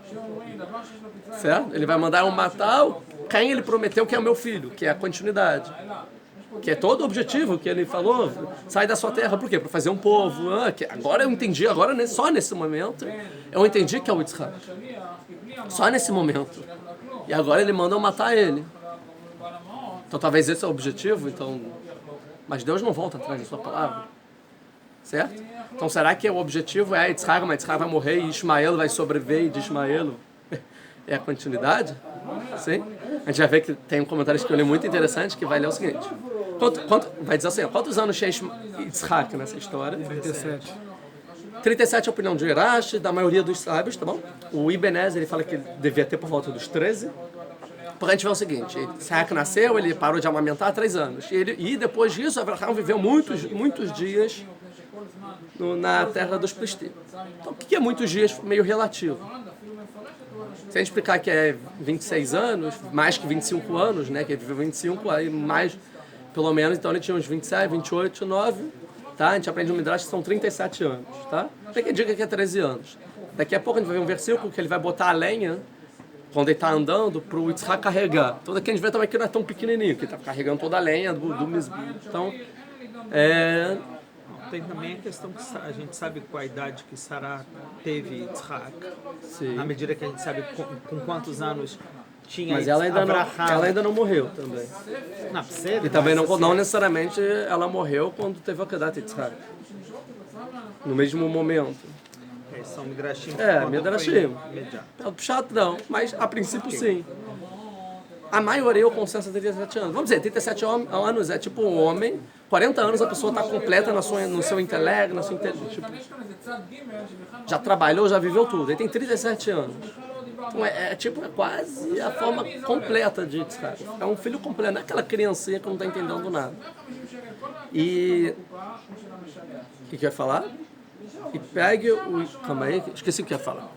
Certo? Ele vai mandar eu matar quem ele prometeu que é o meu filho, que é a continuidade. Que é todo o objetivo que ele falou, sai da sua terra, por quê? Para fazer um povo. Agora eu entendi, só nesse momento, eu entendi que é o Yitzhak. Só nesse momento. E agora ele manda eu matar ele. Então talvez esse é o objetivo, mas Deus não volta atrás da sua palavra. Certo? Então será que o objetivo é Yitzhak, mas Yitzhak vai morrer e Ismael vai sobreviver e de Ismael é a continuidade? Sim? A gente vai ver que tem um comentário que eu li muito interessante que vai ler o seguinte. Vai dizer assim, quantos anos tinha Yitzhak nessa história? 37. 37 é a opinião de Urashi, da maioria dos sábios, tá bom? O Ibn Ezra, ele fala que ele devia ter por volta dos 13. Porque a gente vê o seguinte, Yitzhak nasceu, ele parou de amamentar há 3 anos. E depois disso, Abraham viveu muitos dias na terra dos Plistins. Então, o que é muitos dias? Meio relativo. Se a gente explicar que é 26 anos, mais que 25 anos, né? Que ele viveu 25, aí mais, pelo menos, então ele tinha uns 27, 28, 9, tá? A gente aprende no Midrash que são 37 anos, tá? Tem que diga que é 13 anos. Daqui a pouco a gente vai ver um versículo que ele vai botar a lenha quando ele está andando, para o Yitzhak carregar. Todo aqui a gente vê também que não é tão pequenininho, que ele está carregando toda a lenha do Mizbeach. Então, Tem também a questão que a gente sabe qual a idade que Sarah teve Yitzhak. sim. Na medida que a gente sabe com quantos anos tinha Mas ela Abraham. ainda não morreu também. Não, cedo, E também mas, não necessariamente ela morreu quando teve a Akedat Yitzhak. No mesmo momento. São Midrashim. Midrashim. É chato não, mas a princípio sim. A maioria, o consenso é 37 anos. Vamos dizer, 37 anos é tipo um homem, 40 anos a pessoa está completa no seu intelecto, na sua tipo, já trabalhou, já viveu tudo. Ele tem 37 anos. Então é quase a forma completa de Yitzhak. É um filho completo, não é aquela criancinha que não está entendendo nada. E o que eu ia falar? E pegue o... Calma aí, esqueci o que ia falar.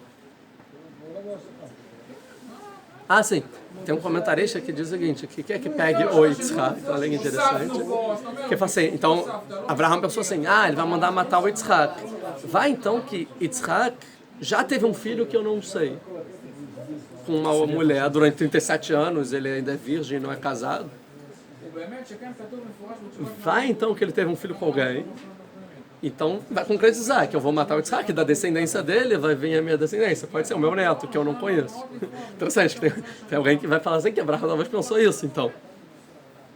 Ah, sim. Tem um comentarista que diz o seguinte, que quer que pegue o Yitzhak, então é interessante. Que fala assim, então, Abraham pensou assim, ele vai mandar matar o Yitzhak. Vai então que Yitzhak já teve um filho que eu não sei. Com uma mulher durante 37 anos, ele ainda é virgem, não é casado. Vai então que ele teve um filho com alguém. Então, vai concretizar que eu vou matar o Yitzhak, da descendência dele vai vir a minha descendência. Pode ser o meu neto, que eu não conheço. Interessante, que tem alguém que vai falar assim, que Abraão talvez pensou isso, então.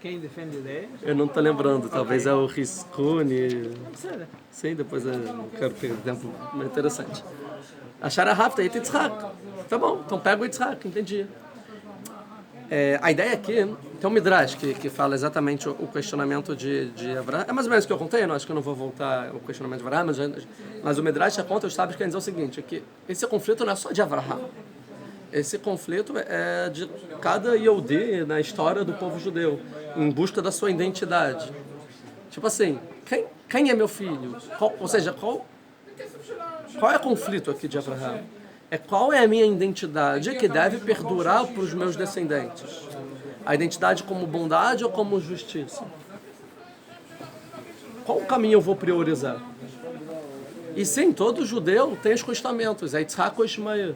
Quem defende a ideia? Eu não estou lembrando, talvez é o Riscone. Sim, depois eu quero ter tempo, mas interessante. Acharam rápido, aí tem Yitzhak. Tá bom, então pega o Yitzhak, entendi. A ideia aqui, tem um Midrash que fala exatamente o questionamento de Avraham. É mais ou menos o que eu contei, não? Acho que eu não vou voltar ao questionamento de Avraham, mas o Midrash conta, os sábios querem dizer o seguinte, que esse conflito não é só de Avraham. Esse conflito é de cada Yehudi na história do povo judeu, em busca da sua identidade. Tipo assim, quem é meu filho? Ou seja, qual é o conflito aqui de Avraham? Qual é a minha identidade que deve perdurar para os meus descendentes? A identidade como bondade ou como justiça? Qual caminho eu vou priorizar? E sim, todo judeu tem os costamentos, é Yitzhak ou Ismael.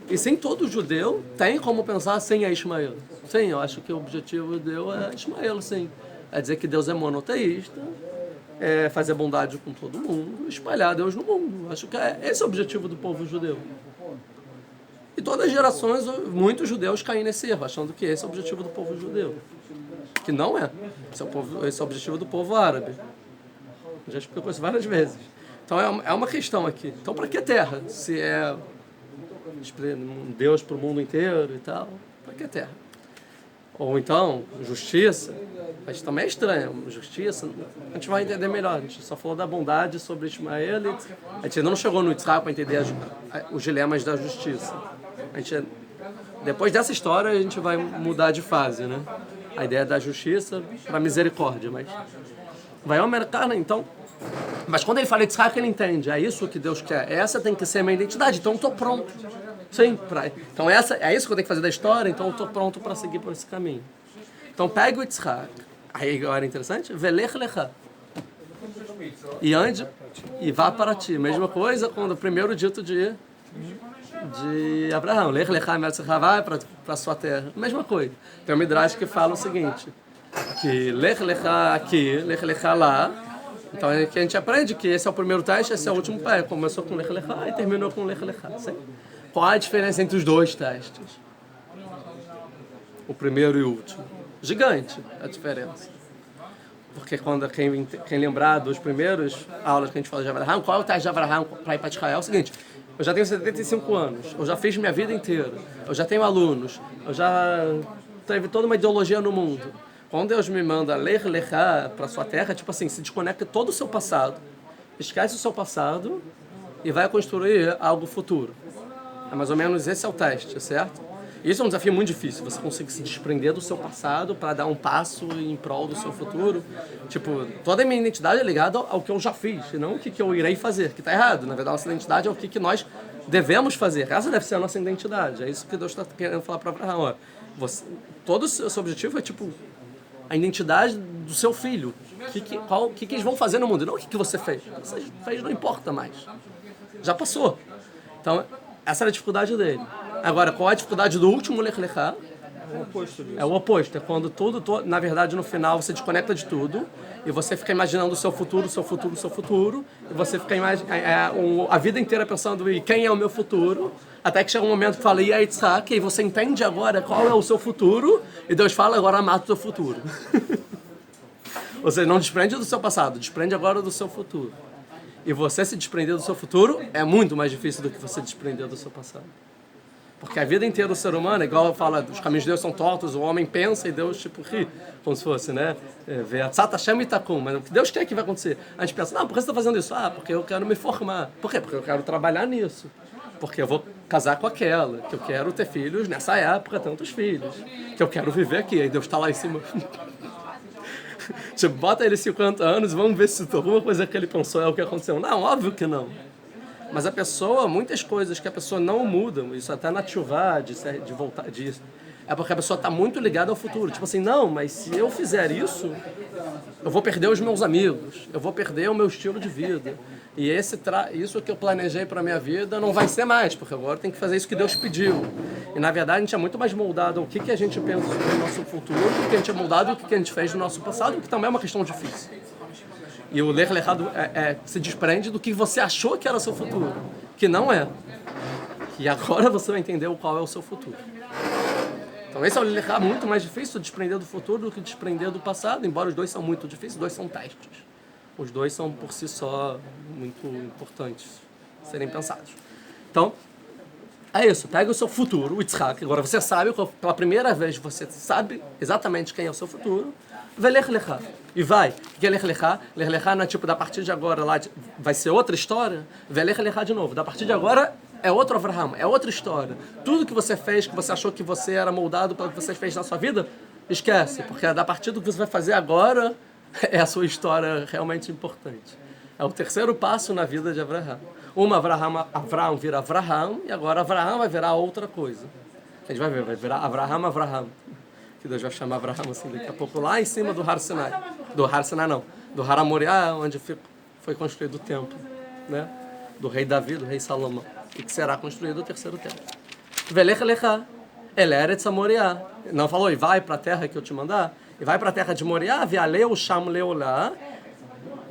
E sim, todo judeu tem como pensar sem Ismael. Sim, eu acho que o objetivo de Deus é Ismael, sim. É dizer que Deus é monoteísta, é fazer bondade com todo mundo, espalhar Deus no mundo. Acho que esse é o objetivo do povo judeu. E todas as gerações, muitos judeus caem nesse erro, achando que esse é o objetivo do povo judeu. Que não é. Esse é o objetivo do povo árabe. Já explicou isso várias vezes. Então é uma questão aqui. Então para que terra? Se é Deus para o mundo inteiro e tal, para que terra? Ou então, justiça, mas também é estranho, justiça, a gente vai entender melhor, a gente só falou da bondade sobre Ismael, a gente ainda não chegou no Yitzhak para entender os dilemas da justiça. Depois dessa história a gente vai mudar de fase, né? A ideia da justiça para misericórdia, mas vai aumentar, né? Então, mas quando ele fala Yitzhak, ele entende, é isso que Deus quer, essa tem que ser a minha identidade, então eu estou pronto. Sim, então é isso que eu tenho que fazer da história, então eu estou pronto para seguir por esse caminho. Então pega o Yitzhak, aí agora é interessante, velech lecha, e ande e vá para ti. Mesma coisa quando o primeiro dito de Abraão, lech lecha, vai para a sua terra. Mesma coisa. Tem um Midrash que fala o seguinte, que lech lecha aqui, lech lecha lá. Então é que a gente aprende que esse é o primeiro teste, esse é o último pé. Começou com lech lecha e terminou com lech lecha. Qual a diferença entre os dois testes? O primeiro e o último. Gigante a diferença. Porque quando quem lembrar dos primeiros aulas que a gente fala de Avraham, qual é o teste de Avraham para ir para Israel? É o seguinte, eu já tenho 75 anos, eu já fiz minha vida inteira, eu já tenho alunos, eu já teve toda uma ideologia no mundo. Quando Deus me manda ler lechá para sua terra, tipo assim, se desconecta todo o seu passado, esquece o seu passado e vai construir algo futuro. É mais ou menos esse é o teste, certo? Isso é um desafio muito difícil, você conseguir se desprender do seu passado para dar um passo em prol do seu futuro. Tipo, toda a minha identidade é ligada ao que eu já fiz, e não o que eu irei fazer, que está errado. Na verdade, a nossa identidade é o que nós devemos fazer. Essa deve ser a nossa identidade. É isso que Deus está querendo falar para Abraão. Todo o seu objetivo é, tipo, a identidade do seu filho. O que eles vão fazer no mundo, não o que você fez. O que você fez não importa mais. Já passou. Então, essa era a dificuldade dele. Agora, qual é a dificuldade do último Lech Lechá? O oposto disso. É o oposto, é quando tudo, na verdade, no final, você desconecta de tudo e você fica imaginando o seu futuro, e você fica a vida inteira pensando em quem é o meu futuro, até que chega um momento que fala, e aí, Yitzhak, e você entende agora qual é o seu futuro, e Deus fala, agora mata o seu futuro. Ou seja, não desprende do seu passado, desprende agora do seu futuro. E você se desprender do seu futuro é muito mais difícil do que você desprender do seu passado. Porque a vida inteira do ser humano, igual fala, os caminhos de Deus são tortos, o homem pensa e Deus tipo ri, como se fosse, né? Vê a tzata chama e takum, mas o que Deus quer que vai acontecer? A gente pensa, não, por que você está fazendo isso? Ah, porque eu quero me formar. Por quê? Porque eu quero trabalhar nisso. Porque eu vou casar com aquela, que eu quero ter filhos nessa época, tantos filhos. Que eu quero viver aqui, aí Deus está lá em cima. Tipo, bota ele 50 anos, vamos ver se alguma coisa que ele pensou é o que aconteceu. Não, óbvio que não. Mas a pessoa, muitas coisas que a pessoa não muda, isso até na tchuvá, de voltar disso, é porque a pessoa está muito ligada ao futuro. Tipo assim, não, mas se eu fizer isso, eu vou perder os meus amigos, eu vou perder o meu estilo de vida. E isso que eu planejei para a minha vida não vai ser mais, porque agora tem que fazer isso que Deus pediu. E na verdade a gente é muito mais moldado ao que a gente pensa sobre o nosso futuro, do que a gente é moldado ao que a gente fez no nosso passado, que também é uma questão difícil. E o Lech Lechá se desprende do que você achou que era o seu futuro, que não é. E agora você vai entender qual é o seu futuro. Então esse é o Lech Lechá muito mais difícil de desprender do futuro do que desprender do passado, embora os dois são muito difíceis, os dois são testes. Os dois são por si só muito importantes serem pensados. Então, é isso, pega o seu futuro, o Yitzhak, agora você sabe, pela primeira vez você sabe exatamente quem é o seu futuro, vai Lech Lechá. E vai. O que é Lech Lechá? Lech Lechá não é tipo, da partir de agora lá vai ser outra história, vai Lech Lechá de novo. Da partir de agora é outro Avraham, é outra história. Tudo que você fez, que você achou que você era moldado pelo que você fez na sua vida, esquece, porque da partir do que você vai fazer agora é a sua história realmente importante. É o terceiro passo na vida de Avraham. Avraham vira Avraham, e agora Avraham vai virar outra coisa. A gente vai ver, vai virar Avraham. Que Deus vai chamar Avraham assim daqui a pouco, lá em cima do Har Sinai. Do Har Sinai não, do Har Moriah, onde foi construído o templo, né? Do rei Davi, do rei Salomão. E que será construído o terceiro templo. Velech Lechá, Eretz Moriah. Não falou, e vai para a terra que eu te mandar? E vai para a terra de Moriah, Vialeu Sham Leolá,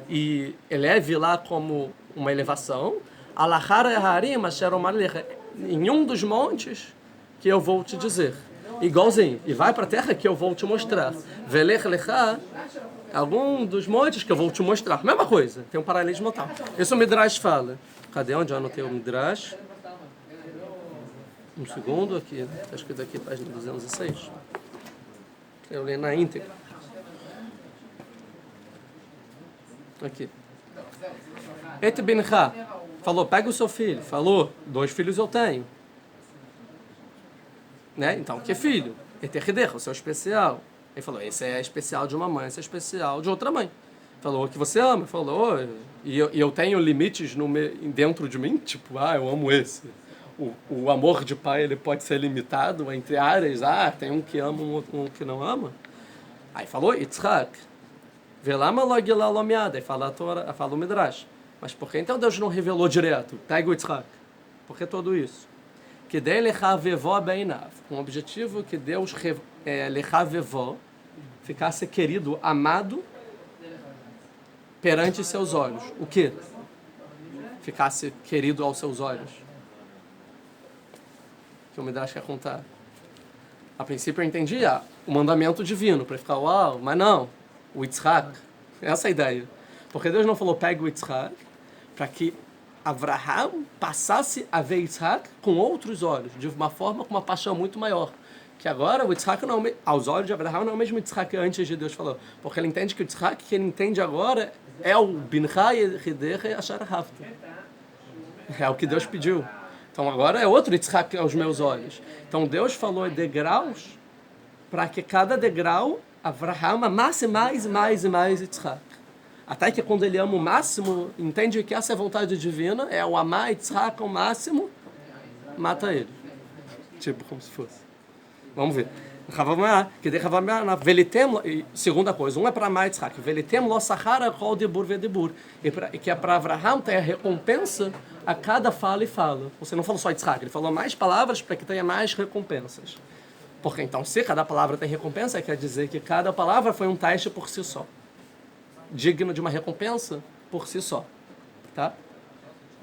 e eleve lá como uma elevação, Alachar Harim Asher Omar Lecha, em um dos montes que eu vou te dizer. Igualzinho, e vai para a terra que eu vou te mostrar. Velech Lechá, algum dos montes que eu vou te mostrar. Mesma coisa, tem um paralelismo tal. Isso o Midrash fala. Cadê onde eu anotei o Midrash? Um segundo aqui, está escrito aqui, página 206. Eu leio na íntegra. Aqui. Et Bincha falou, pega o seu filho. Falou, 2 filhos eu tenho. Né? Então, que filho? Et Hidecha, o seu especial. Ele falou, esse é especial de uma mãe, esse é especial de outra mãe. Falou, que você ama. Falou, e eu tenho limites dentro de mim? Tipo, eu amo esse. O amor de pai ele pode ser limitado entre áreas. Tem um que ama, um que não ama. Aí falou, Yitzhak. Velama logilá lomiada. Aí fala a Torá, fala o Midrash. Mas por que então Deus não revelou direto? Pega o Yitzhak. Por que tudo isso? Que dei lechá vevó beinav. Com o objetivo que Deus lechá vevó ficasse querido, amado perante seus olhos. O quê? Ficasse querido aos seus olhos. Que o Midrash quer contar. A princípio eu entendi o mandamento divino, para ficar uau, mas não, o Yitzhak, essa é a ideia. Porque Deus não falou pega o Yitzhak, para que Avraham passasse a ver Yitzhak com outros olhos, de uma forma com uma paixão muito maior. Que agora o Yitzhak, aos olhos de Avraham, não é o mesmo Yitzhak que antes de Deus falou. Porque ele entende que o Yitzhak que ele entende agora é o Bincha Yehidecha Asher Ahavta. É o que Deus pediu. Então agora é outro Yitzhak aos meus olhos. Então Deus falou degraus para que cada degrau Avraham amasse mais e mais e mais Yitzhak. Até que quando ele ama o máximo, entende que essa é a vontade divina, é o amar Yitzhak ao máximo, mata ele. Tipo, como se fosse. Vamos ver. que de velitem, segunda coisa, um é para Yitzhak, velitem lo sachara kol dibur vedibur, e que é para Abraham ter a recompensa a cada fala e fala. Você não falou só Yitzhak, ele falou mais palavras para que tenha mais recompensas. Porque então, se cada palavra tem recompensa, quer dizer que cada palavra foi um teste por si só, digno de uma recompensa por si só, tá?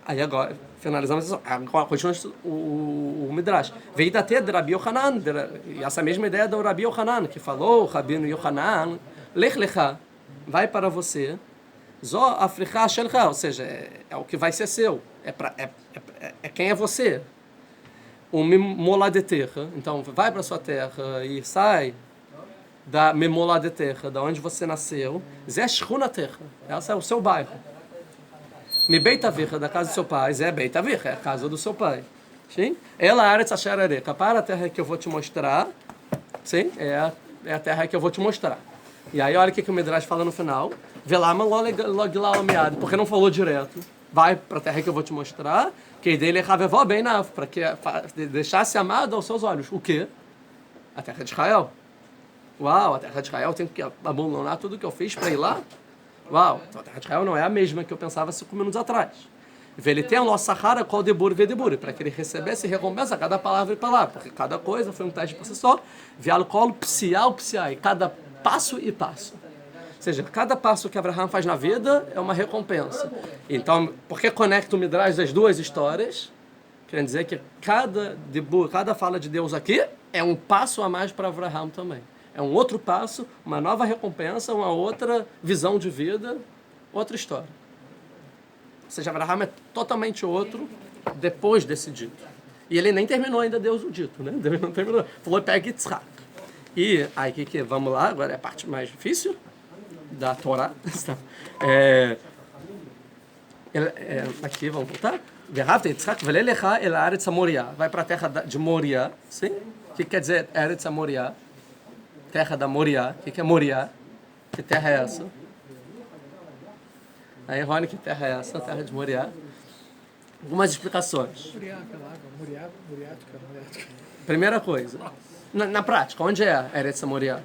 Aí agora, finalizamos isso. Agora, continua o Midrash. Veio da de Rabi Yohanan, e essa mesma ideia do Rabi Yohanan, que falou, Rabino Yohanan, Lech Lecha, vai para você, Zó Africha Shelcha, ou seja, é o que vai ser seu, é quem é você. O Mimoladeterra, então vai para sua terra e sai da Mimoladeterra, da onde você nasceu, Zé Shchunaterra, esse é o seu bairro. Mi Beit Avicha, da casa do seu pai, Zé Beit Avicha, é a casa do seu pai. Sim? Ela Aretz Asher Areka, para a terra que eu vou te mostrar, sim? É a terra que eu vou te mostrar. E aí olha o que o Midrash fala no final, Velama Logila Omeado, porque não falou direto, vai para a terra que eu vou te mostrar, que dele é Havevó bem na para que deixasse amado aos seus olhos. O quê? A terra de Israel. Uau, a terra de Israel, eu tenho que abandonar tudo que eu fiz para ir lá? Uau, então a terra de Israel não é a mesma que eu pensava 5 minutos atrás. Ele tem o nosso Sahara qual debur vedebur, para que ele recebesse recompensa cada palavra e palavra, porque cada coisa foi um teste por si só. Vialcolo psial psiai, cada passo e passo. Ou seja, cada passo que Abraham faz na vida é uma recompensa. Então, por que conecta o Midrash das duas histórias? Quer dizer que cada fala de Deus aqui é um passo a mais para Abraham também. É um outro passo, uma nova recompensa, uma outra visão de vida, outra história. Ou seja, Abraham é totalmente outro depois desse dito. E ele nem terminou ainda Deus o dito, né? Deus não terminou. Falou, pega Yitzhak. E aí, vamos lá, agora é a parte mais difícil da Torá. Aqui, vamos voltar. Vai para a terra de Moriá. Sim? O que quer dizer Eretz Moriá? Terra da Moriá. O que é Moriá? Que terra é essa? Aí, Rony, que terra é essa? Terra de Moriá. Algumas explicações. Moriática. Primeira coisa. Na prática, onde é Eretz Moriá?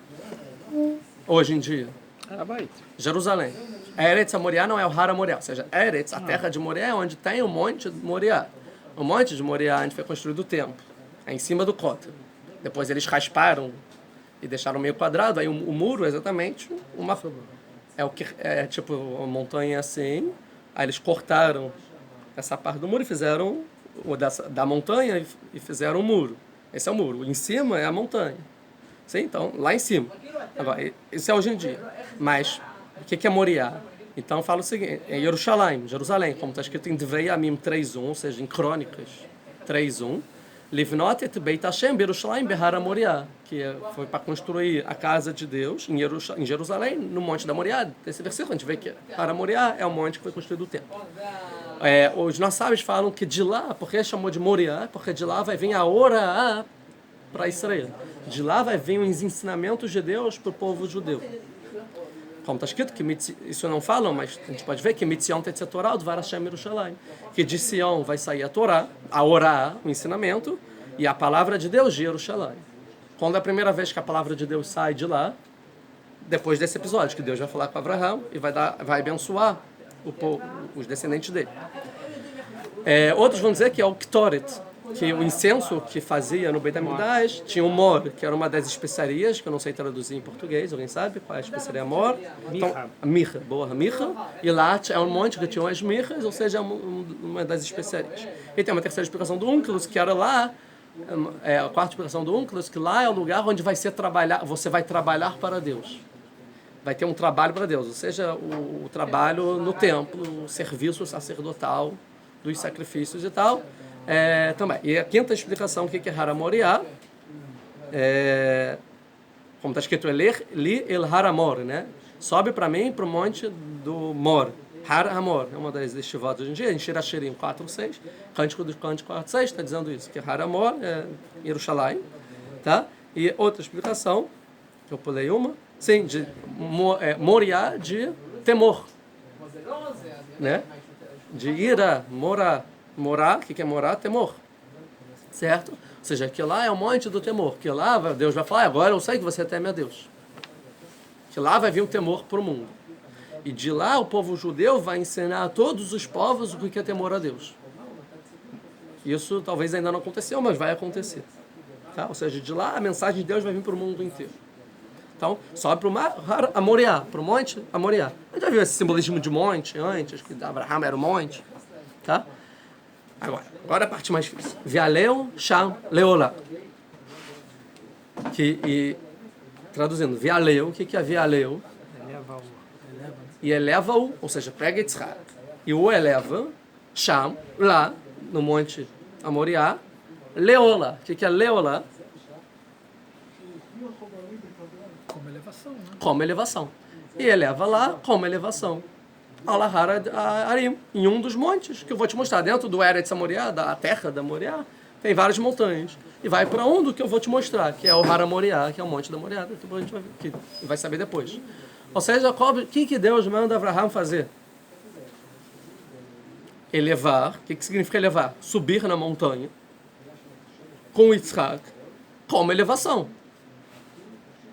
Hoje em dia? Jerusalém. Eretz Moriá não é o Hara Moriá. Ou seja, Eretz, a terra de Moriá, é onde tem o Monte de Moriá. O Monte de Moriá, onde foi construído o templo. É em cima do Kotel. Depois eles rasparam e deixaram meio quadrado, aí o muro é exatamente uma... É tipo uma montanha assim, aí eles cortaram essa parte do muro e fizeram da montanha e fizeram o muro. Esse é o muro. Em cima é a montanha. Sim? Então, lá em cima. Agora, isso é hoje em dia. Mas, o que é Moriá? Então, fala o seguinte, é Jerusalém, como está escrito em Devrei Amim 3.1, ou seja, em Crônicas 3.1, Livnot et Beit Hashem Yerushalayim Behara Moriá, que foi para construir a casa de Deus em Jerusalém, no Monte da Moriá. Esse versículo a gente vê que Hara Moriá é o monte que foi construído o templo. Os nossos sábios falam que de lá, porque chamou de Moriá, porque de lá vai vir a Orá para Israel. De lá vai vir os ensinamentos de Deus para o povo judeu. Como está escrito, que isso não falam, mas a gente pode ver que Mitzion Tetzet Torah, Dvar Hashem Yerushalayim, que de Sião vai sair a Torá, a Orá, o ensinamento, e a palavra de Deus de Yerushalayim. Quando é a primeira vez que a palavra de Deus sai de lá, depois desse episódio, que Deus vai falar com Abraão e vai abençoar o povo, os descendentes dele. Outros vão dizer que é o Ktoret, que o incenso que fazia no Beit HaMikdash tinha o mor, que era uma das especiarias, que eu não sei traduzir em português, alguém sabe qual é a especiaria mor? Então, a mirra, boa, a mirra. E lá é um monte que tinha as mirras, ou seja, uma das especiarias. E tem uma terceira explicação do Onkelos, que era lá, a quarta explicação do Onkelos, que lá é o lugar onde você vai trabalhar para Deus. Vai ter um trabalho para Deus, ou seja, o trabalho no templo, o serviço sacerdotal dos sacrifícios e tal. Também. E a quinta explicação, o que é Hara Moriá, como está escrito, Li El Haramor, né? Sobe para mim, para o monte do Mor. Har Hamor, é uma das estivadas hoje em dia, em Shirachirim 4.6, Cântico dos Cânticos 4.6, está dizendo isso, que Har Hamor é Yerushalayim, tá? E outra explicação, que eu pulei uma, sim, de Moriá de temor, né? De ira, morar, o que é morar? Temor. Certo? Ou seja, que lá é o monte do temor. Que lá Deus vai falar, agora eu sei que você teme a Deus. Que lá vai vir o temor para o mundo. E de lá o povo judeu vai ensinar a todos os povos o que é temor a Deus. Isso talvez ainda não aconteceu, mas vai acontecer. Tá? Ou seja, de lá a mensagem de Deus vai vir para o mundo inteiro. Então, sobe para o mar, a Moriá, para o monte, a Moriá. A gente já viu esse simbolismo de monte antes, que Abraão era o monte. Tá? Agora a parte mais difícil. Vialeu, Sham, Leolá. Traduzindo, Vialeu, o que é Vialeu? E eleva-o, ou seja, pega Yitzhak. E o eleva, Sham, lá, no monte Amoriá, Leolá. O que é Leolá? Como elevação, né? Como elevação. E eleva lá como elevação. Alahara Arim, em um dos montes, que eu vou te mostrar. Dentro do Eretz Amoriá, da terra da Moriá, tem várias montanhas. E vai para um do que eu vou te mostrar, que é o Hara Moriá, que é o monte da Moriá, que a gente vai saber depois. Ou seja, o que Deus manda Abraham fazer? Elevar. O que significa elevar? Subir na montanha com Yitzhak como elevação.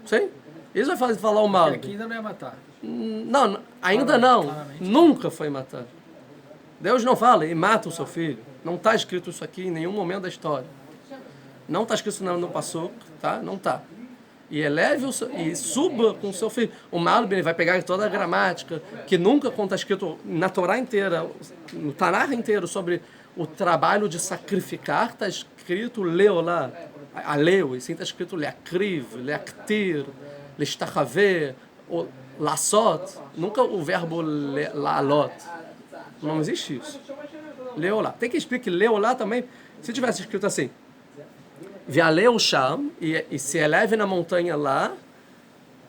Sim? Isso vai falar o mal. Aqui ainda não ia matar. Não, ainda não. Claramente. Nunca foi matar. Deus não fala e mata o seu filho. Não está escrito isso aqui em nenhum momento da história. Não está escrito no passou, tá? Não está. E eleve e suba com o seu filho. O Malbim vai pegar toda a gramática, que nunca está escrito na Torá inteira, no Tanakh inteiro, sobre o trabalho de sacrificar, está escrito leolá, aleu, e sim está escrito leakriv, leaktir, lestachavé, lassot, nunca o verbo laalot. Não existe isso. Leolá. Tem que explicar que leolá também, se tivesse escrito assim, Vialeu Sham, e se eleve na montanha lá,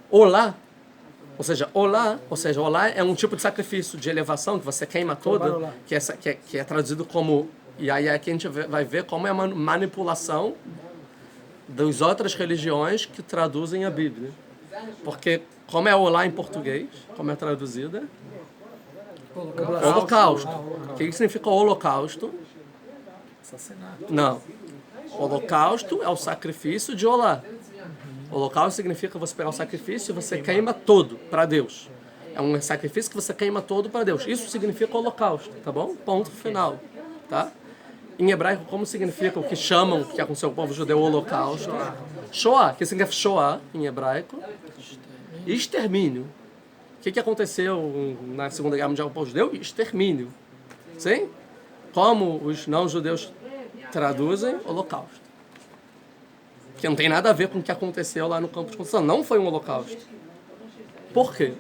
olá, ou seja, olá é um tipo de sacrifício de elevação que você queima toda, que é traduzido como, e aí aqui a gente vai ver como é a manipulação das outras religiões que traduzem a Bíblia. Porque como é olá em português, como é traduzida? Holocausto. O que significa holocausto? Assassinato. Não. Holocausto é o sacrifício de olá. Holocausto significa você pegar o sacrifício e você queima todo para Deus. É um sacrifício que você queima todo para Deus. Isso significa holocausto, tá bom? Ponto final, tá? Em hebraico, como significa o que chamam, que aconteceu com o povo judeu, holocausto? Shoah, que significa Shoah em hebraico? Extermínio. O que aconteceu na Segunda Guerra Mundial com o povo judeu? Extermínio. Sim? Como os não-judeus traduzem holocausto. Que não tem nada a ver com o que aconteceu lá no campo de concentração. Não foi um holocausto. Por quê?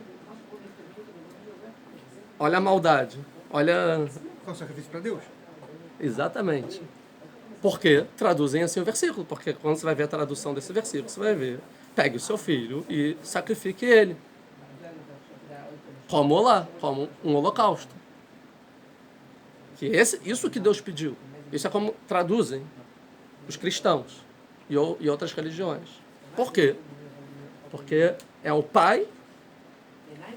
Olha a maldade. Olha... Foi um sacrifício para Deus? Exatamente. Porque traduzem assim o versículo. Porque quando você vai ver a tradução desse versículo, você vai ver, pegue o seu filho e sacrifique ele. Como lá, como um holocausto. Que isso que Deus pediu. Isso é como traduzem os cristãos e outras religiões. Por quê? Porque é o pai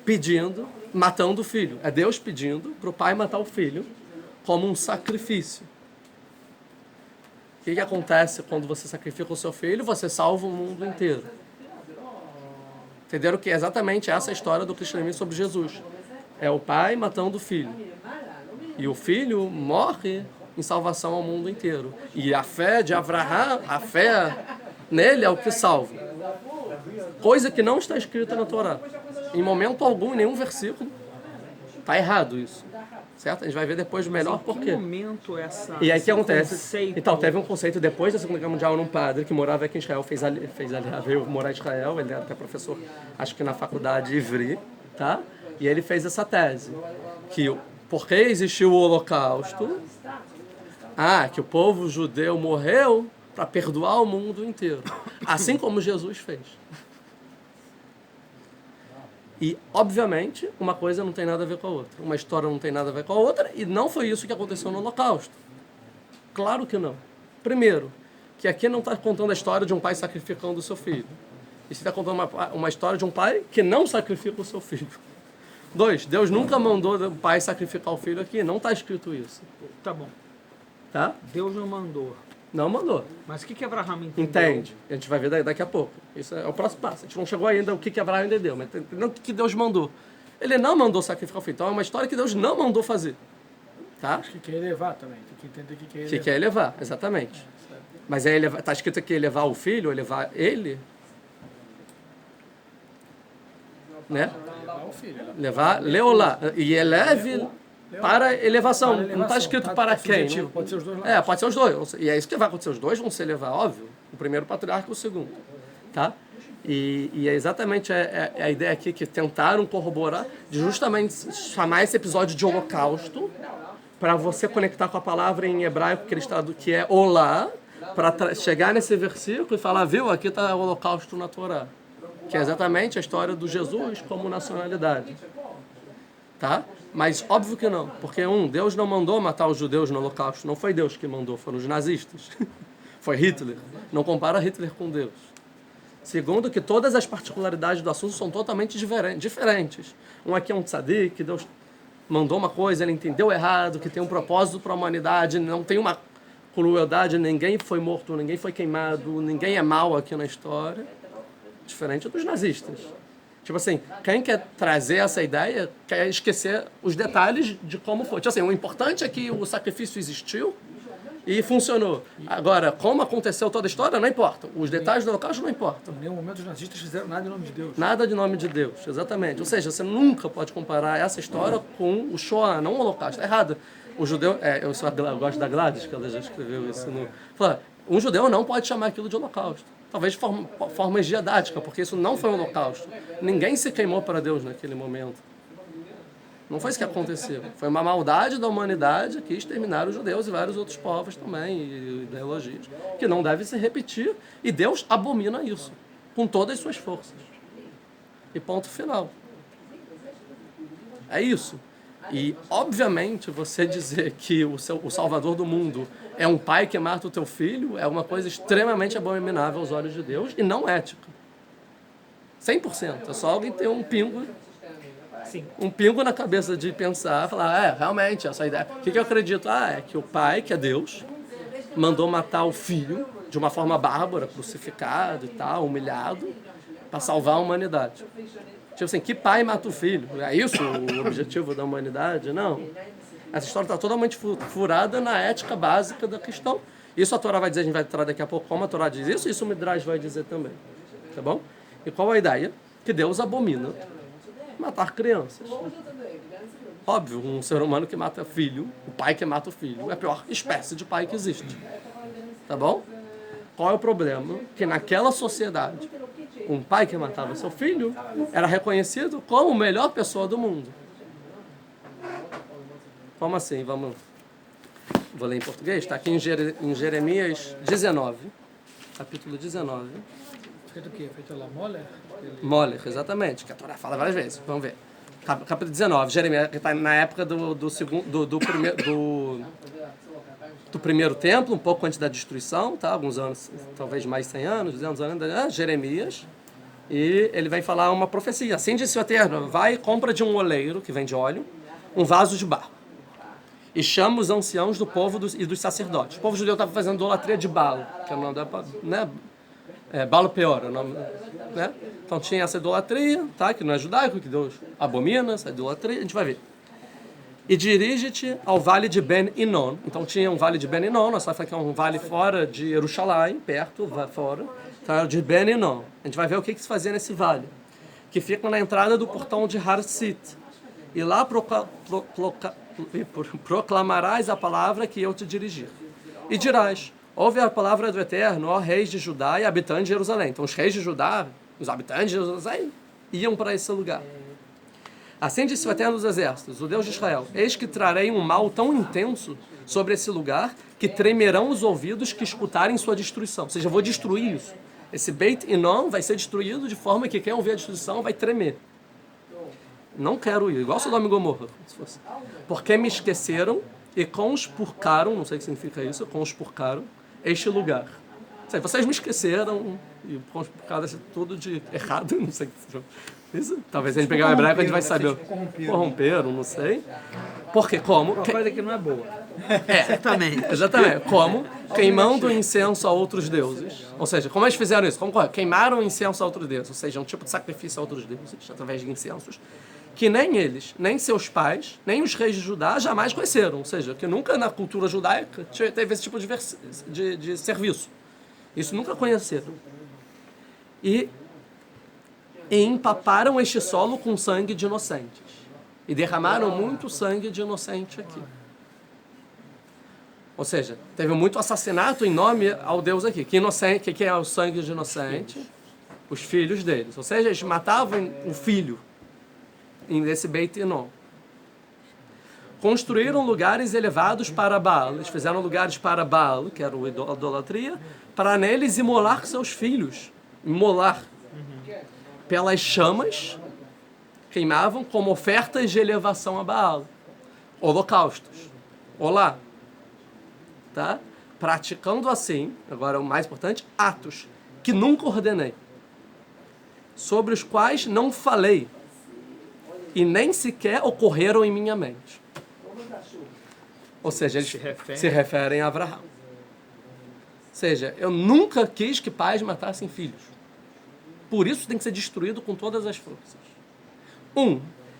pedindo, matando o filho. É Deus pedindo para o pai matar o filho como um sacrifício. O que acontece quando você sacrifica o seu filho? Você salva o mundo inteiro. Entenderam que é exatamente essa a história do cristianismo sobre Jesus. É o pai matando o filho. E o filho morre em salvação ao mundo inteiro. E a fé de Abraham, a fé nele é o que salva. Coisa que não está escrita na Torá. Em momento algum, em nenhum versículo, está errado isso. Certo? A gente vai ver depois melhor por quê. Momento E aí o que acontece? Conceito... Então, teve um conceito depois da Segunda Guerra Mundial num padre que morava aqui em Israel, veio morar em Israel, ele era até professor, acho que na faculdade Ivri, tá? E ele fez essa tese, que porque existiu o Holocausto, que o povo judeu morreu para perdoar o mundo inteiro, assim como Jesus fez. E, obviamente, uma coisa não tem nada a ver com a outra. Uma história não tem nada a ver com a outra, e não foi isso que aconteceu no Holocausto. Claro que não. Primeiro, que aqui não está contando a história de um pai sacrificando o seu filho. Isso está contando uma história de um pai que não sacrifica o seu filho. 2, Deus nunca mandou o pai sacrificar o filho aqui, não está escrito isso. Tá bom. Tá? Deus não mandou. Não mandou. Mas o que Abraham entendeu? Entende? A gente vai ver daqui a pouco. Isso é o próximo passo. A gente não chegou ainda o que Abraão entendeu, mas entendeu o que Deus mandou. Ele não mandou sacrificar o filho. Então é uma história que Deus não mandou fazer. Tá? Acho que quer elevar também. Tem que entender que quer elevar. Que quer elevar, exatamente. Mas é elevar, tá escrito aqui elevar o filho, elevar ele. Né? Elevar o filho. Levar, leolá. E eleve para elevação. Para elevação. Não está escrito Tá para quem. subjetivo, Não? pode ser os dois lados. É, pode ser os dois. E é isso que vai acontecer. Os dois vão se elevar, óbvio. O primeiro patriarca e o segundo. Tá? E é exatamente a ideia aqui que tentaram corroborar de justamente chamar esse episódio de holocausto para você conectar com a palavra em hebraico que é olá, para chegar nesse versículo e falar, viu, aqui está o holocausto na Torá. Que é exatamente a história do Jesus como nacionalidade. Tá? Mas óbvio que não, porque Deus não mandou matar os judeus no holocausto, não foi Deus que mandou, foram os nazistas. Foi Hitler. Não compara Hitler com Deus. Segundo, que todas as particularidades do assunto são totalmente diferentes. Um aqui é um tzadik, que Deus mandou uma coisa, ele entendeu errado, que tem um propósito para a humanidade, não tem uma crueldade, ninguém foi morto, ninguém foi queimado, ninguém é mal aqui na história. Diferente dos nazistas. Tipo assim, quem quer trazer essa ideia quer esquecer os detalhes de como foi. Tipo assim, o importante é que o sacrifício existiu e funcionou. Agora, como aconteceu toda a história, não importa. Os detalhes do holocausto não importam. Em nenhum momento os nazistas fizeram nada em nome de Deus. Nada de nome de Deus, exatamente. Ou seja, você nunca pode comparar essa história com o Shoah, não o holocausto. É errado. O judeu, eu gosto da Gladys, que ela já escreveu isso no... Fala, um judeu não pode chamar aquilo de holocausto. Talvez de forma didática, porque isso não foi um holocausto. Ninguém se queimou para Deus naquele momento. Não foi isso que aconteceu. Foi uma maldade da humanidade que exterminaram os judeus e vários outros povos também, e ideologias, que não deve se repetir. E Deus abomina isso, com todas as suas forças. E ponto final. É isso. E, obviamente, você dizer que o Salvador do mundo é um pai que mata o teu filho é uma coisa extremamente abominável aos olhos de Deus e não ética. 100%. É só alguém ter um pingo na cabeça de pensar, falar, realmente, essa ideia. O que eu acredito? É que o pai, que é Deus, mandou matar o filho de uma forma bárbara, crucificado e tal, humilhado, para salvar a humanidade. Tipo assim, que pai mata o filho? É isso o objetivo da humanidade? Não. Essa história está totalmente furada na ética básica da questão. Isso a Torá vai dizer, a gente vai entrar daqui a pouco como a Torá diz isso, e isso o Midrash vai dizer também. Tá bom? E qual a ideia? Que Deus abomina matar crianças. Óbvio, um ser humano que mata filho, o pai que mata o filho, é a pior espécie de pai que existe. Tá bom? Qual é o problema? Que naquela sociedade, um pai que matava seu filho era reconhecido como a melhor pessoa do mundo. Como assim? Vou ler em português. Está aqui em Jeremias 19, capítulo 19. Feito o quê? Feito lá, Moller? Moller, exatamente, que a Torá fala várias vezes. Vamos ver. Capítulo 19, Jeremias, que está na época do primeiro templo, um pouco antes da destruição, tá? Alguns anos, talvez mais 100 anos, 200 anos, Jeremias. E ele vai falar uma profecia. Assim disse o Eterno, vai e compra de um oleiro, que vende óleo, um vaso de barro. E chama os anciãos do povo e dos sacerdotes. O povo judeu estava fazendo idolatria de Baal, que é o nome da... Né? Baal Peor, é o nome... Né? Então tinha essa idolatria, tá? Que não é judaico, que Deus abomina essa idolatria, a gente vai ver. E dirige-te ao vale de Ben Inon. Então tinha um vale de Ben Inon, nós vamos falar que é um vale fora de Jerusalém, perto, fora, tá? De Ben Inon. A gente vai ver o que se fazia nesse vale, que fica na entrada do portão de Harsit. E lá proclamarás a palavra que eu te dirigir. E dirás, ouve a palavra do Eterno, ó reis de Judá e habitantes de Jerusalém. Então os reis de Judá, os habitantes de Jerusalém, iam para esse lugar. Assim disse o Eterno dos Exércitos, o Deus de Israel, eis que trarei um mal tão intenso sobre esse lugar que tremerão os ouvidos que escutarem sua destruição. Ou seja, eu vou destruir isso. Esse Beit Inon vai ser destruído de forma que quem ouvir a destruição vai tremer. Não quero ir, igual Sodoma e Gomorra, se fosse. Porque me esqueceram e conspurcaram, não sei o que significa isso, conspurcaram este lugar. Sei, vocês me esqueceram e conspurcaram tudo de errado, não sei o que isso. Talvez a gente pegar o hebraico a gente vai saber. Corromperam, não sei. Porque como? Uma coisa que não é boa. Certamente. Exatamente. Como queimando incenso a outros deuses. Ou seja, como eles fizeram isso? Como queimaram incenso a outros deuses, ou seja, um tipo de sacrifício a outros deuses, através de incensos, que nem eles, nem seus pais, nem os reis de Judá jamais conheceram. Ou seja, que nunca na cultura judaica teve esse tipo de serviço. Isso nunca conheceram. E empaparam este solo com sangue de inocentes. E derramaram muito sangue de inocente aqui. Ou seja, teve muito assassinato em nome ao Deus aqui. Que inocente, que é o sangue de inocente? Os filhos deles. Ou seja, eles matavam o filho nesse Beit Hinom. Construíram lugares elevados para Baal. Eles fizeram lugares para Baal, que era a idolatria, para neles imolar seus filhos. Imolar. Pelas chamas, queimavam como ofertas de elevação a Baal. Holocaustos. Olá. Tá? Praticando assim, agora o mais importante, atos que nunca ordenei, sobre os quais não falei e nem sequer ocorreram em minha mente. Ou seja, eles se referem a Abraão. Ou seja, eu nunca quis que pais matassem filhos. Por isso tem que ser destruído com todas as forças.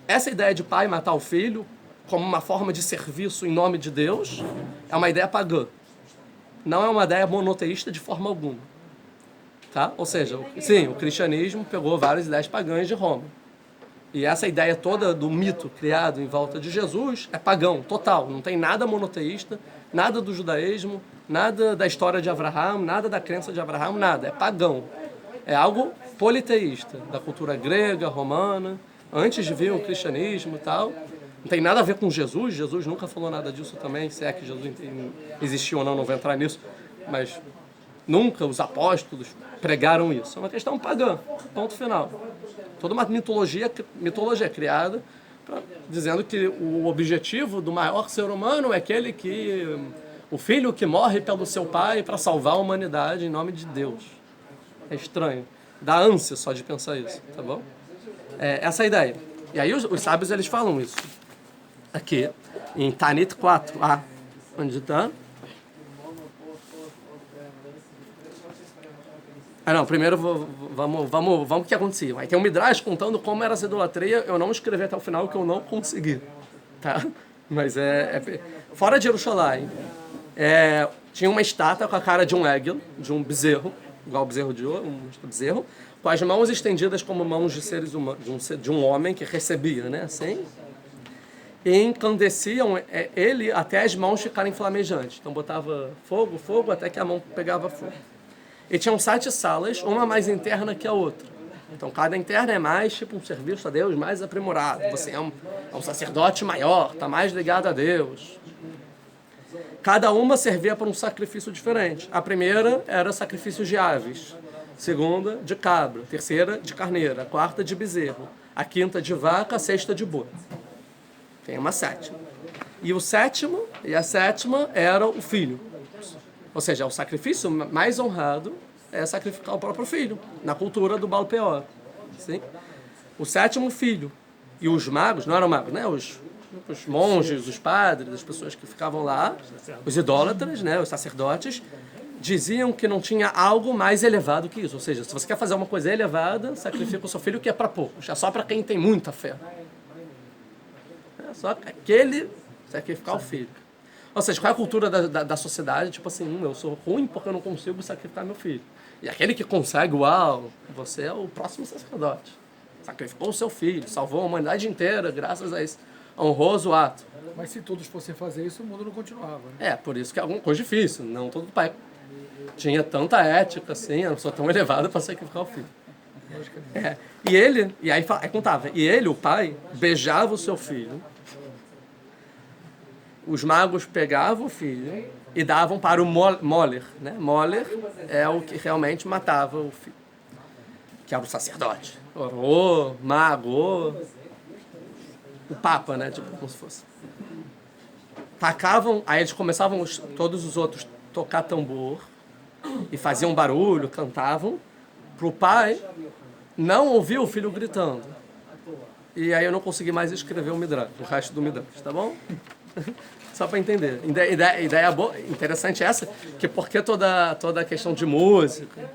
Essa ideia de pai matar o filho como uma forma de serviço em nome de Deus é uma ideia pagã. Não é uma ideia monoteísta de forma alguma. Tá? Ou seja, sim, o cristianismo pegou várias ideias pagãs de Roma. E essa ideia toda do mito criado em volta de Jesus é pagão, total. Não tem nada monoteísta, nada do judaísmo, nada da história de Abraão, nada da crença de Abraão, nada. É pagão. É algo politeísta, da cultura grega, romana, antes de vir o cristianismo e tal. Não tem nada a ver com Jesus. Jesus nunca falou nada disso também, se é que Jesus existiu ou não vou entrar nisso. Mas nunca os apóstolos pregaram isso. É uma questão pagã, ponto final. Toda uma mitologia criada dizendo que o objetivo do maior ser humano é aquele que... o filho que morre pelo seu pai para salvar a humanidade em nome de Deus. É estranho. Dá ânsia só de pensar isso, tá bom? Essa é a ideia. E aí os sábios eles falam isso. Aqui, em Tanit 4a, onde está? Não, primeiro vamos o que acontecia. Aí tem um Midrash contando como era essa idolatria. Eu não escrevi até o final, que eu não consegui. Tá? Mas fora de Jerusalém, tinha uma estátua com a cara de um egel, de um bezerro, igual bezerro de ouro, um bezerro, com as mãos estendidas como mãos de seres humanos, de um homem que recebia, né? Assim. E incandesciam ele até as mãos ficarem flamejantes. Então botava fogo, até que a mão pegava fogo. E tinham 7 salas, uma mais interna que a outra. Então cada interna é mais tipo um serviço a Deus mais aprimorado. Você é um sacerdote maior, está mais ligado a Deus. Cada uma servia para um sacrifício diferente. A primeira era sacrifício de aves. Segunda, de cabra. Terceira, de carneira. A quarta, de bezerro. A quinta, de vaca. A sexta, de boi. Tem uma sétima. E a sétima era o filho. Ou seja, o sacrifício mais honrado é sacrificar o próprio filho, na cultura do Baal Peor. Sim? O 7º filho. E os magos, não eram magos, né? Os monges, os padres, as pessoas que ficavam lá, os idólatras, né? Os sacerdotes, diziam que não tinha algo mais elevado que isso. Ou seja, se você quer fazer uma coisa elevada, sacrifica o seu filho, que é para poucos. É só para quem tem muita fé. É só aquele sacrificar o filho. Ou seja, qual é a cultura da sociedade? Tipo assim, eu sou ruim porque eu não consigo sacrificar meu filho. E aquele que consegue, uau, você é o próximo sacerdote. Sacrificou o seu filho, salvou a humanidade inteira graças a esse honroso ato. Mas se todos fossem fazer isso, o mundo não continuava, né? Por isso que é alguma coisa difícil. Não todo pai tinha tanta ética assim, uma pessoa tão elevada para sacrificar o filho. E aí contava, e ele, o pai, beijava o seu filho. Os magos pegavam o filho e davam para o Moller, né? Moller é o que realmente matava o filho, que era o sacerdote. O mago, o papa, né? Tipo, como se fosse. Tacavam, aí eles começavam todos os outros tocar tambor e faziam barulho, cantavam, para o pai não ouvir o filho gritando. E aí eu não consegui mais escrever o resto do Midrash, tá bom? Só para entender. Ideia boa, interessante essa, que porque toda a questão de música,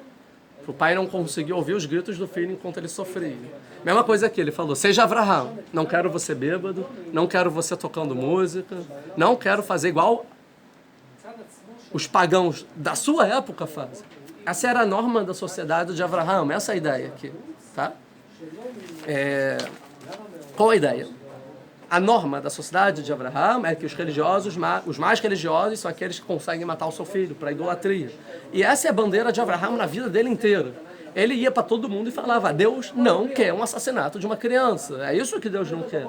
o pai não conseguiu ouvir os gritos do filho enquanto ele sofria. Mesma coisa aqui, ele falou, seja Avraham, não quero você bêbado, não quero você tocando música, não quero fazer igual os pagãos da sua época fazem. Essa era a norma da sociedade de Avraham, essa é a ideia aqui. Tá? Qual a ideia? A norma da sociedade de Avraham é que os religiosos, os mais religiosos, são aqueles que conseguem matar o seu filho para idolatria. E essa é a bandeira de Avraham na vida dele inteira. Ele ia para todo mundo e falava, Deus não quer um assassinato de uma criança. É isso que Deus não quer.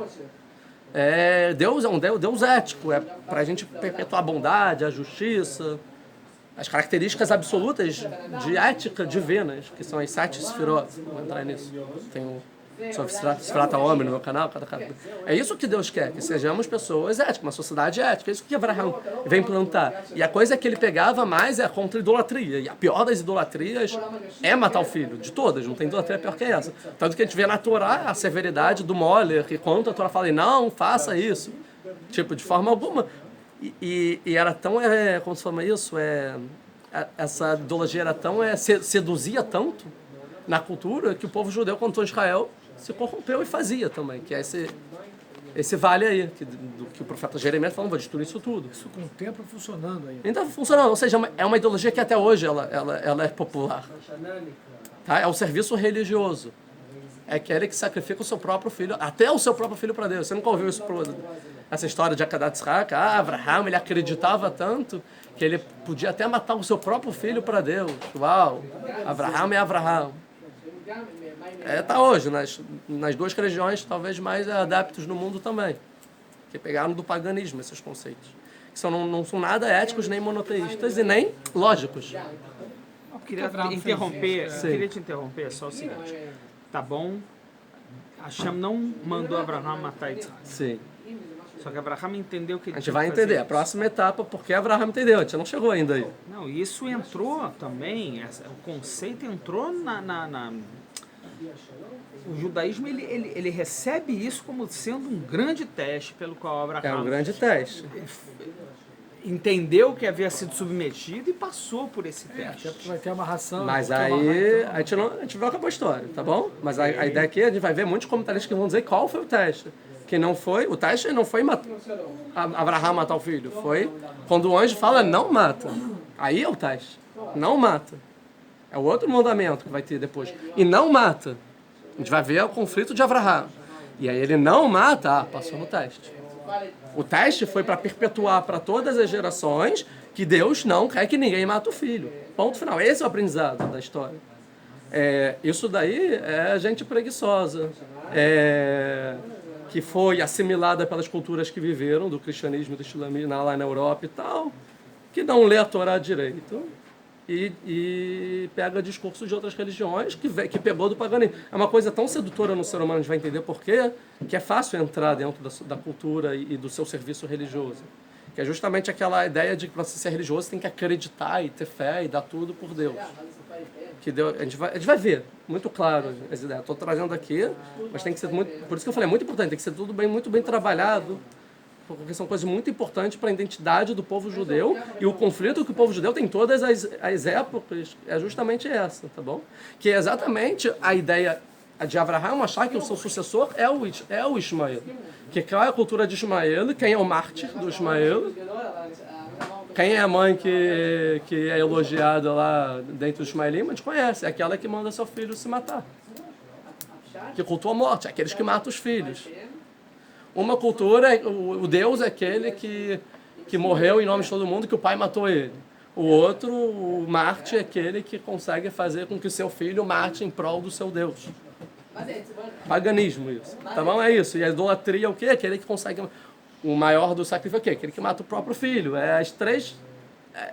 Deus é um Deus ético, é para a gente perpetuar a bondade, a justiça, as características absolutas de ética divinas, que são as 7 sefirot. Vou entrar nisso. Tem sobre Sefirot HaOmer no meu canal. É isso que Deus quer, que sejamos pessoas éticas, uma sociedade ética. É isso que Avraham vem plantar. E a coisa que ele pegava mais é contra a idolatria. E a pior das idolatrias é matar o filho, de todas. Não tem idolatria pior que essa. Tanto que a gente vê na Torá a severidade do Moller, que quando a Torá fala, não, faça isso. Tipo, de forma alguma. E era tão, como se chama isso? Essa ideologia era tão, seduzia tanto na cultura que o povo judeu, quando entrou em Israel, se corrompeu e fazia também, que é esse vale aí, que o profeta Jeremias falou, vou destruir isso tudo. Isso com o tempo funcionando aí. Então funcionando, ou seja, é uma ideologia que até hoje ela é popular. Tá? É o serviço religioso. É aquele que sacrifica o seu próprio filho, até o seu próprio filho para Deus. Você nunca ouviu isso, essa história de Akedat Yitzhak? Avraham, ele acreditava tanto que ele podia até matar o seu próprio filho para Deus. Uau, Avraham é Avraham. Tá hoje, nas duas religiões talvez mais adeptos no mundo também, que pegaram do paganismo esses conceitos, que não são nada éticos, nem monoteístas e nem lógicos. Eu queria te interromper, só o seguinte, tá bom, Hashem não mandou Abraham matar Yitzhak. Sim. Só que Abraham entendeu que ele a gente vai entender, a próxima etapa, porque Abraham entendeu, a gente não chegou ainda aí. Não, isso entrou também, o conceito entrou o judaísmo, ele recebe isso como sendo um grande teste pelo qual Abraham... É um grande teste. Entendeu que havia sido submetido e passou por esse teste. Vai ter uma ração. Mas aí, a gente não acabou a história, tá bom? Mas a ideia aqui, a gente vai ver muitos comentaristas que vão dizer qual foi o teste. Que não foi, o teste não foi Abraham matar o filho, foi quando o anjo fala não mata. Aí é o teste, não mata. É o outro mandamento que vai ter depois. E não mata. A gente vai ver o conflito de Avraham. E aí ele não mata, passou no teste. O teste foi para perpetuar para todas as gerações que Deus não quer que ninguém mate o filho. Ponto final. Esse é o aprendizado da história. Isso daí é gente preguiçosa. Que foi assimilada pelas culturas que viveram, do cristianismo, do islamismo, lá na Europa e tal, que não lê a Torá direito. E pega discursos de outras religiões que pegou do paganismo. É uma coisa tão sedutora no ser humano, a gente vai entender por quê, que é fácil entrar dentro da cultura e do seu serviço religioso. Que é justamente aquela ideia de que para você ser religioso você tem que acreditar e ter fé e dar tudo por Deus. Que Deus, a gente vai ver, muito claro as ideias. Estou trazendo aqui, mas tem que ser muito... Por isso que eu falei, é muito importante, tem que ser tudo muito bem trabalhado, porque são coisas muito importantes para a identidade do povo judeu, e o conflito que o povo judeu tem em todas as épocas é justamente essa, tá bom? Que é exatamente a ideia de Avraham achar que o seu sucessor é o Ismael. Que qual é a cultura de Ismael, quem é o mártir do Ismael, quem é a mãe que é elogiada lá dentro do Ismaelim, a gente conhece, é aquela que manda seu filho se matar. Que cultua a morte, é aqueles que matam os filhos. Uma cultura, o Deus é aquele que morreu em nome de todo mundo, que o pai matou ele. O outro, o Marte, é aquele que consegue fazer com que o seu filho mate em prol do seu Deus. Paganismo isso. Tá bom? É isso. E a idolatria é o quê? Aquele que consegue... O maior do sacrifício é o quê? Aquele que mata o próprio filho. As três...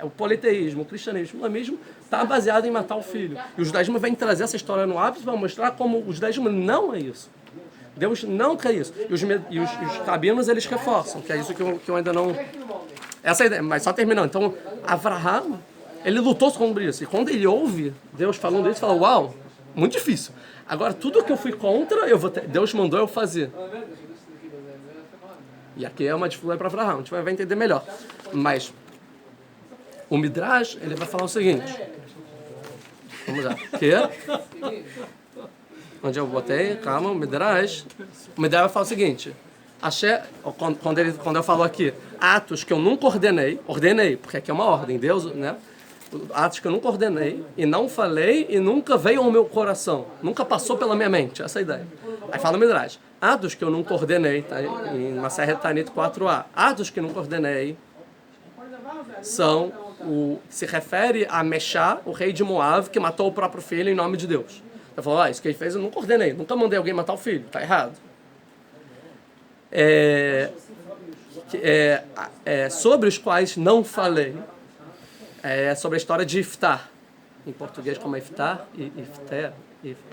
o politeísmo, o cristianismo, o islamismo está baseado em matar o filho. E o judaísmo vem trazer essa história no ápice para mostrar como o judaísmo não é isso. Deus não quer isso. E os rabinos, eles reforçam, que é isso que eu ainda não... Essa é a ideia, mas só terminando. Então, Avraham, ele lutou contra isso. E quando ele ouve Deus falando isso, ele fala, uau, muito difícil. Agora, tudo que eu fui contra, Deus mandou eu fazer. E aqui é uma dificuldade para Avraham, a gente vai entender melhor. Mas o Midrash, ele vai falar o seguinte. Vamos lá. Que? Onde eu botei? Calma, o Midrash. O Midrash vai falar o seguinte. Quando eu falo aqui, atos que eu nunca ordenei, porque aqui é uma ordem, Deus, né? Atos que eu nunca ordenei e não falei e nunca veio ao meu coração, nunca passou pela minha mente, essa é a ideia. Aí fala o Midrash, atos que eu nunca ordenei, tá? Em Maseret Tanit 4a, atos que eu nunca ordenei são, se refere a Meshá, o rei de Moab, que matou o próprio filho em nome de Deus. Ele falou, isso que ele fez eu nunca ordenei, nunca mandei alguém matar o filho, tá errado. Sobre os quais não falei, sobre a história de Iftar. Em português, como é Iftar?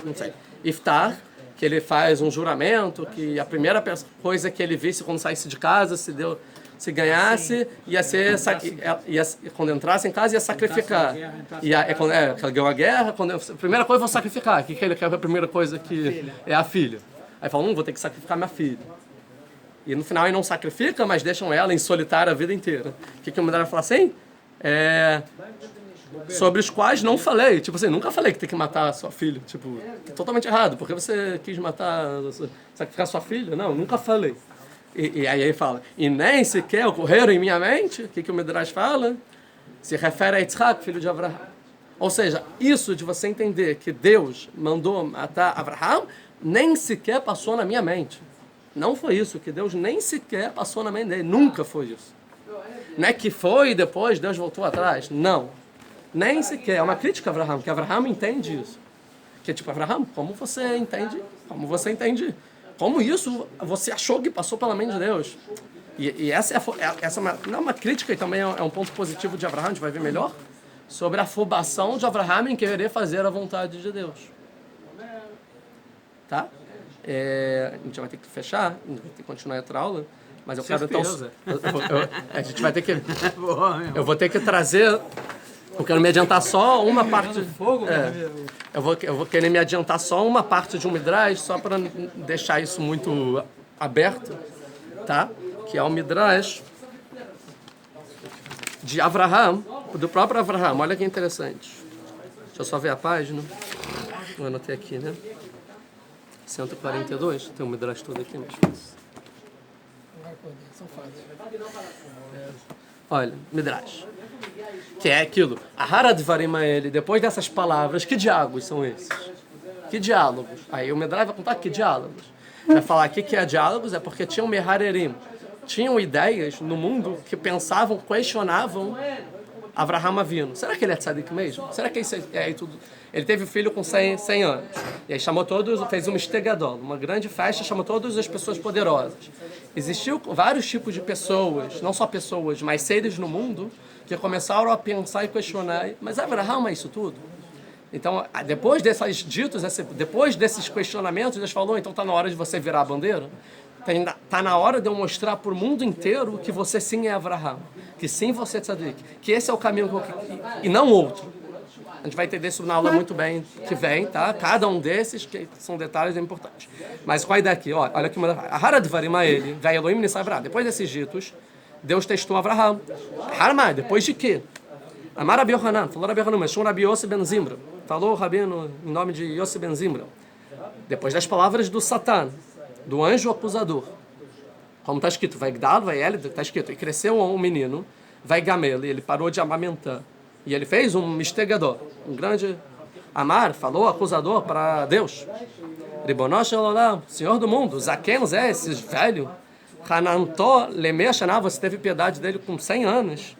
Não sei. Iftar, que ele faz um juramento, que a primeira coisa que ele visse quando saísse de casa, se ganhasse, quando entrasse em casa, ia sacrificar. Quando ganhou a guerra, a primeira coisa, vou sacrificar. O que ele quer? A primeira coisa que é a filha. Aí fala, vou ter que sacrificar minha filha. E no final ele não sacrifica, mas deixam ela em solitário a vida inteira. O que o Midrash vai falar assim? Sobre os quais não falei. Tipo assim, nunca falei que tem que matar a sua filha. Tipo, totalmente errado. Porque você quis sacrificar a sua filha? Não, nunca falei. E aí ele fala, e nem sequer ocorreram em minha mente. O que o Midrash fala? Se refere a Yitzhak, filho de Avraham. Ou seja, isso de você entender que Deus mandou matar Avraham, nem sequer passou na minha mente. Não foi isso, que Deus nem sequer passou na mente dele. Nunca foi isso. Não é que foi e depois Deus voltou atrás. Não. Nem sequer. É uma crítica a Avraham, que Avraham entende isso. Que tipo, Avraham, como você entende? Como isso você achou que passou pela mente de Deus? E essa não é uma crítica, e também é um ponto positivo de Avraham, a gente vai ver melhor, sobre a afobação de Avraham em querer fazer a vontade de Deus. Tá? A gente vai ter que fechar, a gente vai ter que continuar a outra aula, mas eu quero então... a gente vai ter que... eu vou ter que trazer... Eu quero me adiantar só uma parte... Eu vou querer me adiantar só uma parte de um Midrash, só para deixar isso muito aberto, tá? Que é o Midrash de Avraham, do próprio Avraham. Olha que interessante. Deixa eu só ver a página. Eu anotei aqui, né? 142, tem um Midrash todo aqui, mas... Olha, Midrash. Que é aquilo. A Haradvarim a ele, depois dessas palavras, que diálogos são esses? Que diálogos? Aí o Midrash vai contar que diálogos. Vai falar aqui que é diálogos, é porque tinham Meharerim. Tinham ideias no mundo que pensavam, questionavam Avraham Avinu. Será que ele é tzadik mesmo? Será que isso é tudo? Ele teve um filho com 100 anos. E aí chamou todos, fez uma estegadol, uma grande festa, chamou todas as pessoas poderosas. Existiu vários tipos de pessoas, não só pessoas, mas seres no mundo, que começaram a pensar e questionar. Mas Avraham é isso tudo? Então, depois desses ditos, depois desses questionamentos, Deus falou, então está na hora de você virar a bandeira? Está na hora de eu mostrar para o mundo inteiro que você sim é Avraham, que sim você é tzadik, que esse é o caminho e não outro. A gente vai entender isso na aula muito bem que vem, tá? Cada um desses, que são detalhes importantes. Mas qual a ideia aqui? Olha aqui, a Haradvarim a ele, vai Elohim Nisavra. Depois desses ditos, Deus testou Avraham. Harmai, depois de quê? Amar Rabi Yohanan, falou Rabi Yohanan, mas um Rabi Yossi ben Zimra. Falou o Rabino em nome de Yossi ben Zimra. Depois das palavras do Satan, do anjo acusador. Como está escrito, vai Gdal, vai Elid, está escrito, e cresceu um menino, vai Gamel, e ele parou de amamentar. E ele fez um mistegador, um grande amar, falou acusador para Deus. Ribono shel olam, Senhor do mundo, Zaken Zé, esse velho, Hanantó Lemeshaná, você teve piedade dele com 100 anos.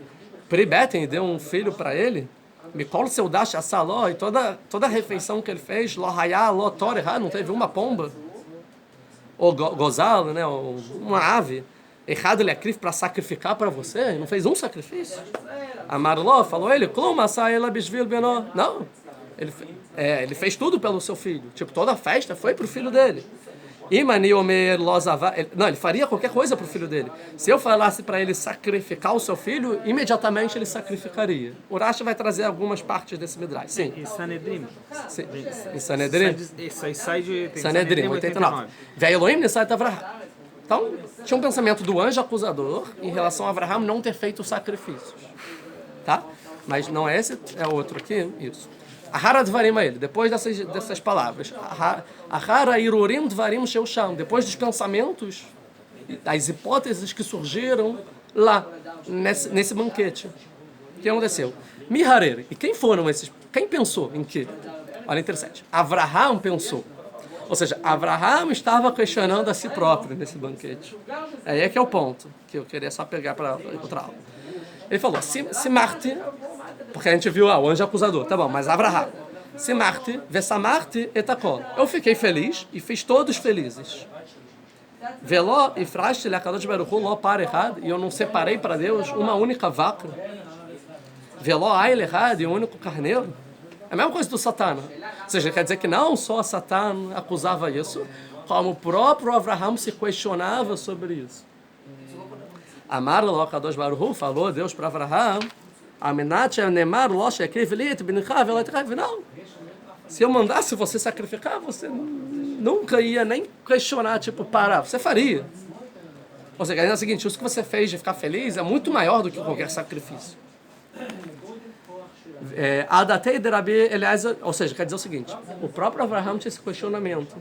Pribetem, deu um filho para ele. Mikol Seudash Assaló, e toda a refeição que ele fez, Lohayá, Lotorehá, não teve uma pomba. Ou gozalo, né, uma ave. Errado ele é para sacrificar para você, não fez um sacrifício. Amarló, falou ele, não, ele fez tudo pelo seu filho, tipo, toda a festa foi pro filho dele. Não, ele faria qualquer coisa pro filho dele. Se eu falasse para ele sacrificar o seu filho, imediatamente ele sacrificaria. O Rashi vai trazer algumas partes desse Midrash. Sim. E Sanedrim? Sim. E Sanedrim? Isso aí sai de... Sanedrim, 89. Veio Elohim Nisai Avraham. Então, tinha um pensamento do anjo acusador em relação a Abraham não ter feito sacrifícios. Tá? Mas não é esse, é outro aqui, isso. Ahara dvarim a ele, depois dessas palavras. Ahara irurim dvarim sheusham, depois dos pensamentos, das hipóteses que surgiram lá, nesse banquete. O que aconteceu? Miharer. E quem foram esses? Quem pensou em quê? Olha, interessante. Abraham pensou. Ou seja, Abraham estava questionando a si próprio nesse banquete. Aí é que é o ponto, que eu queria só pegar para outra aula. Ele falou, se Marte, porque a gente viu o anjo acusador, tá bom, mas Abraham, se Marte, Vessamarte etakol. Eu fiquei feliz e fiz todos felizes. Veló e fraste ele acabou de Baruchu, ló para errado, e eu não separei para Deus uma única vaca. Veló aile errado e um único carneiro. É a mesma coisa do Satã. Ou seja, quer dizer que não só Satã acusava isso, como o próprio Abraham se questionava sobre isso. Amar lo Kadosh Baruch Hu, falou Deus para Abraham, Amenat nemar lo shekriv lit bincha velat não. Se eu mandasse você sacrificar, você nunca ia nem questionar, tipo, parar. Você faria. Ou seja, é o seguinte, isso que você fez de ficar feliz é muito maior do que qualquer sacrifício. Adatei de Rabi Eliezer, ou seja, quer dizer o seguinte, o próprio Abraham tinha esse questionamento.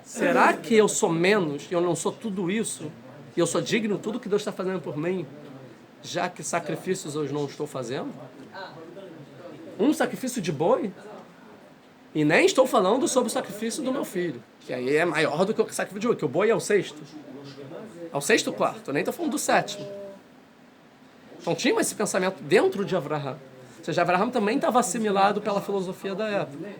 Será que eu sou menos, eu não sou tudo isso, e eu sou digno de tudo que Deus está fazendo por mim, já que sacrifícios eu não estou fazendo? Um sacrifício de boi? E nem estou falando sobre o sacrifício do meu filho, que aí é maior do que o sacrifício de boi, que o boi é o sexto. É o sexto quarto, eu nem estou falando do sétimo. Então tinha esse pensamento dentro de Abraham. Ou seja, Abraham também estava assimilado pela filosofia da época.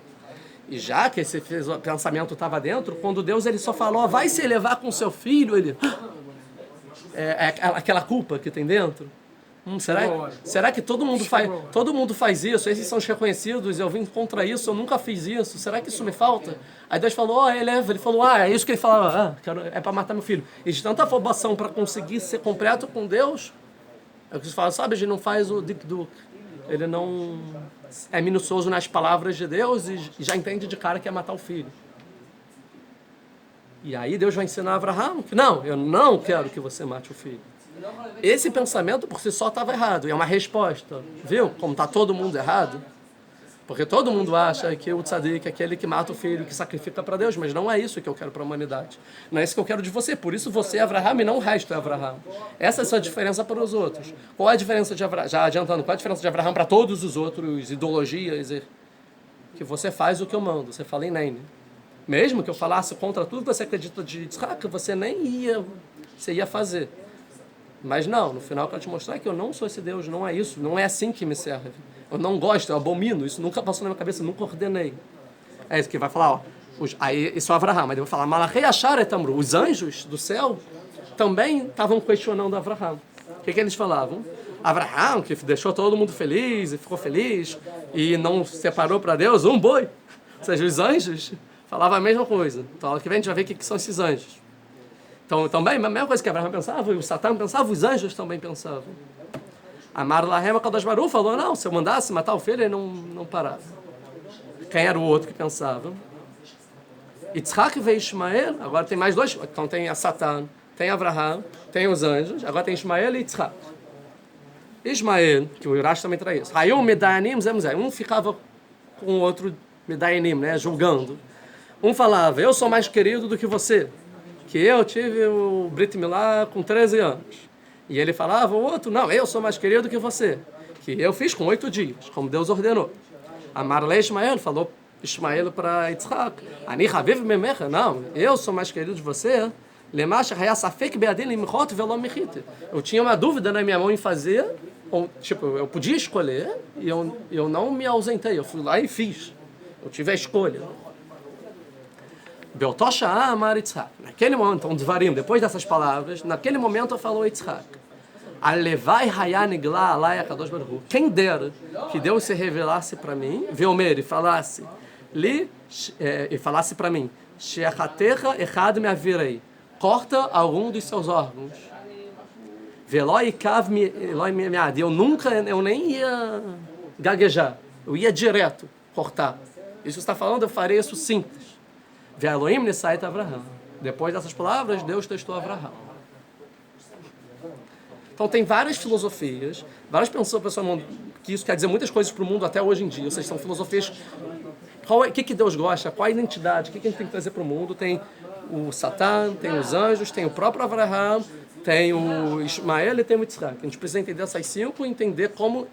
E já que esse pensamento estava dentro, quando Deus ele só falou, vai se elevar com seu filho, ele... aquela culpa que tem dentro. Será que todo mundo faz isso? Esses são os reconhecidos, eu vim contra isso, eu nunca fiz isso. Será que isso me falta? Aí Deus falou, ele falou, é isso que ele falava, é para matar meu filho. E de tanta afobação para conseguir ser completo com Deus, é o que se fala, sabe, a gente não faz o dik-duk. Ele não é minucioso nas palavras de Deus e já entende de cara que é matar o filho. E aí Deus vai ensinar a Abraham que não, eu não quero que você mate o filho. Esse pensamento por si só estava errado. E é uma resposta. Viu? Como está todo mundo errado. Porque todo mundo acha que o tzadik é aquele que mata o filho, que sacrifica para Deus. Mas não é isso que eu quero para a humanidade. Não é isso que eu quero de você. Por isso você é Abraham e não o resto é Abraham. Essa é a sua diferença para os outros. Qual é a diferença de Abraham? Já adiantando, qual é a diferença de Abraham para todos os outros ideologias? Que você faz o que eu mando. Você fala em Neine. Mesmo que eu falasse contra tudo que você acredita de Yitzhak, você nem ia. Você ia fazer. Mas não, no final eu quero te mostrar que eu não sou esse Deus, não é isso, não é assim que me serve. Eu não gosto, eu abomino, isso nunca passou na minha cabeça, nunca ordenei. É isso que vai falar, ó. Aí isso é Abraham, mas eu vou falar, Malachei Ashar etamru, os anjos do céu também estavam questionando Abraham. O que eles falavam? Abraham, que deixou todo mundo feliz e ficou feliz e não separou para Deus um boi. Ou seja, os anjos falavam a mesma coisa. Então, aqui vem a gente vai ver o que são esses anjos. Então, também, a mesma coisa que Abraham pensava, e o Satã pensava, os anjos também pensavam. Amar Lahem Kadosh Baruch falou, não, se eu mandasse matar o filho, ele não parava. Quem era o outro que pensava? Yitzhak veio Ismael, agora tem mais dois, então tem a Satã, tem Abraham, tem os anjos, agora tem Ismael e Yitzhak. Ismael, que o Urash também traz isso, Hayom Medayanim Zemzé, um ficava com o outro Medayanim, né, julgando. Um falava, eu sou mais querido do que você. Que eu tive o Brit Milá com 13 anos. E ele falava, o outro, não, eu sou mais querido que você. Que eu fiz com 8 dias, como Deus ordenou. Amarle Ismael, falou Ismael para Yitzhak. Ani Haviv Memecha, não, eu sou mais querido de você. Lemacha Hayasafek Beadin Limchot Velom Michite. Eu tinha uma dúvida na minha mão em fazer, ou, tipo, eu podia escolher, e eu não me ausentei, eu fui lá e fiz. Eu tive a escolha. Beotosha Amar Yitzhak. Naquele momento, então, Dvarim, depois dessas palavras, naquele momento falou Yitzhak. Alevai Hayanigla Alai Akadosh Baruch Hu. Quem dera que Deus se revelasse para mim, Veomer, e falasse para mim, Sheachatecha Echad me avirei. Corta algum dos seus órgãos. Veloi Kav me adi. Eu nem ia gaguejar. Eu ia direto cortar. Isso está falando, eu farei isso simples. Ve'Elohim Nisait Abraham. Depois dessas palavras, Deus testou Abraham. Então tem várias filosofias, várias pessoas que isso quer dizer muitas coisas para o mundo até hoje em dia. Ou seja, são filosofias. O que Deus gosta? Qual a identidade? O que a gente tem que trazer para o mundo? Tem o Satã, tem os anjos, tem o próprio Abraham, tem o Ismael e tem o Yitzhak. A gente precisa entender essas 5 e entender como,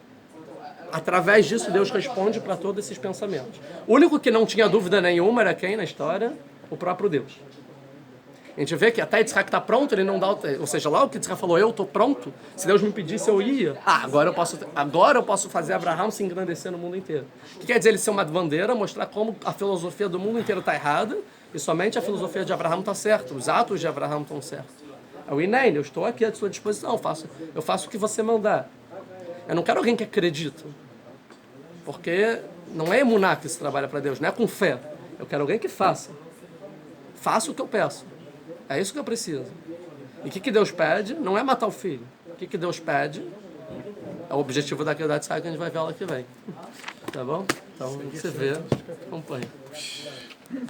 através disso, Deus responde para todos esses pensamentos. O único que não tinha dúvida nenhuma era quem na história? O próprio Deus. A gente vê que até Yitzhak está pronto, ele não dá... Ou seja, lá o que Yitzhak falou, eu estou pronto, se Deus me pedisse, eu ia. Agora eu posso fazer Abraham se engrandecer no mundo inteiro. O que quer dizer ele ser uma bandeira, mostrar como a filosofia do mundo inteiro está errada e somente a filosofia de Abraham está certa, os atos de Abraham estão certos. É o Iném, eu estou aqui à sua disposição, eu faço o que você mandar. Eu não quero alguém que acredita, porque não é emuná que se trabalha para Deus, não é com fé. Eu quero alguém que faça. Faça o que eu peço. É isso que eu preciso. E o que Deus pede não é matar o filho. O que Deus pede é o objetivo daquela idade que a gente vai ver ela que vem. Tá bom? Então, você vê, acompanha.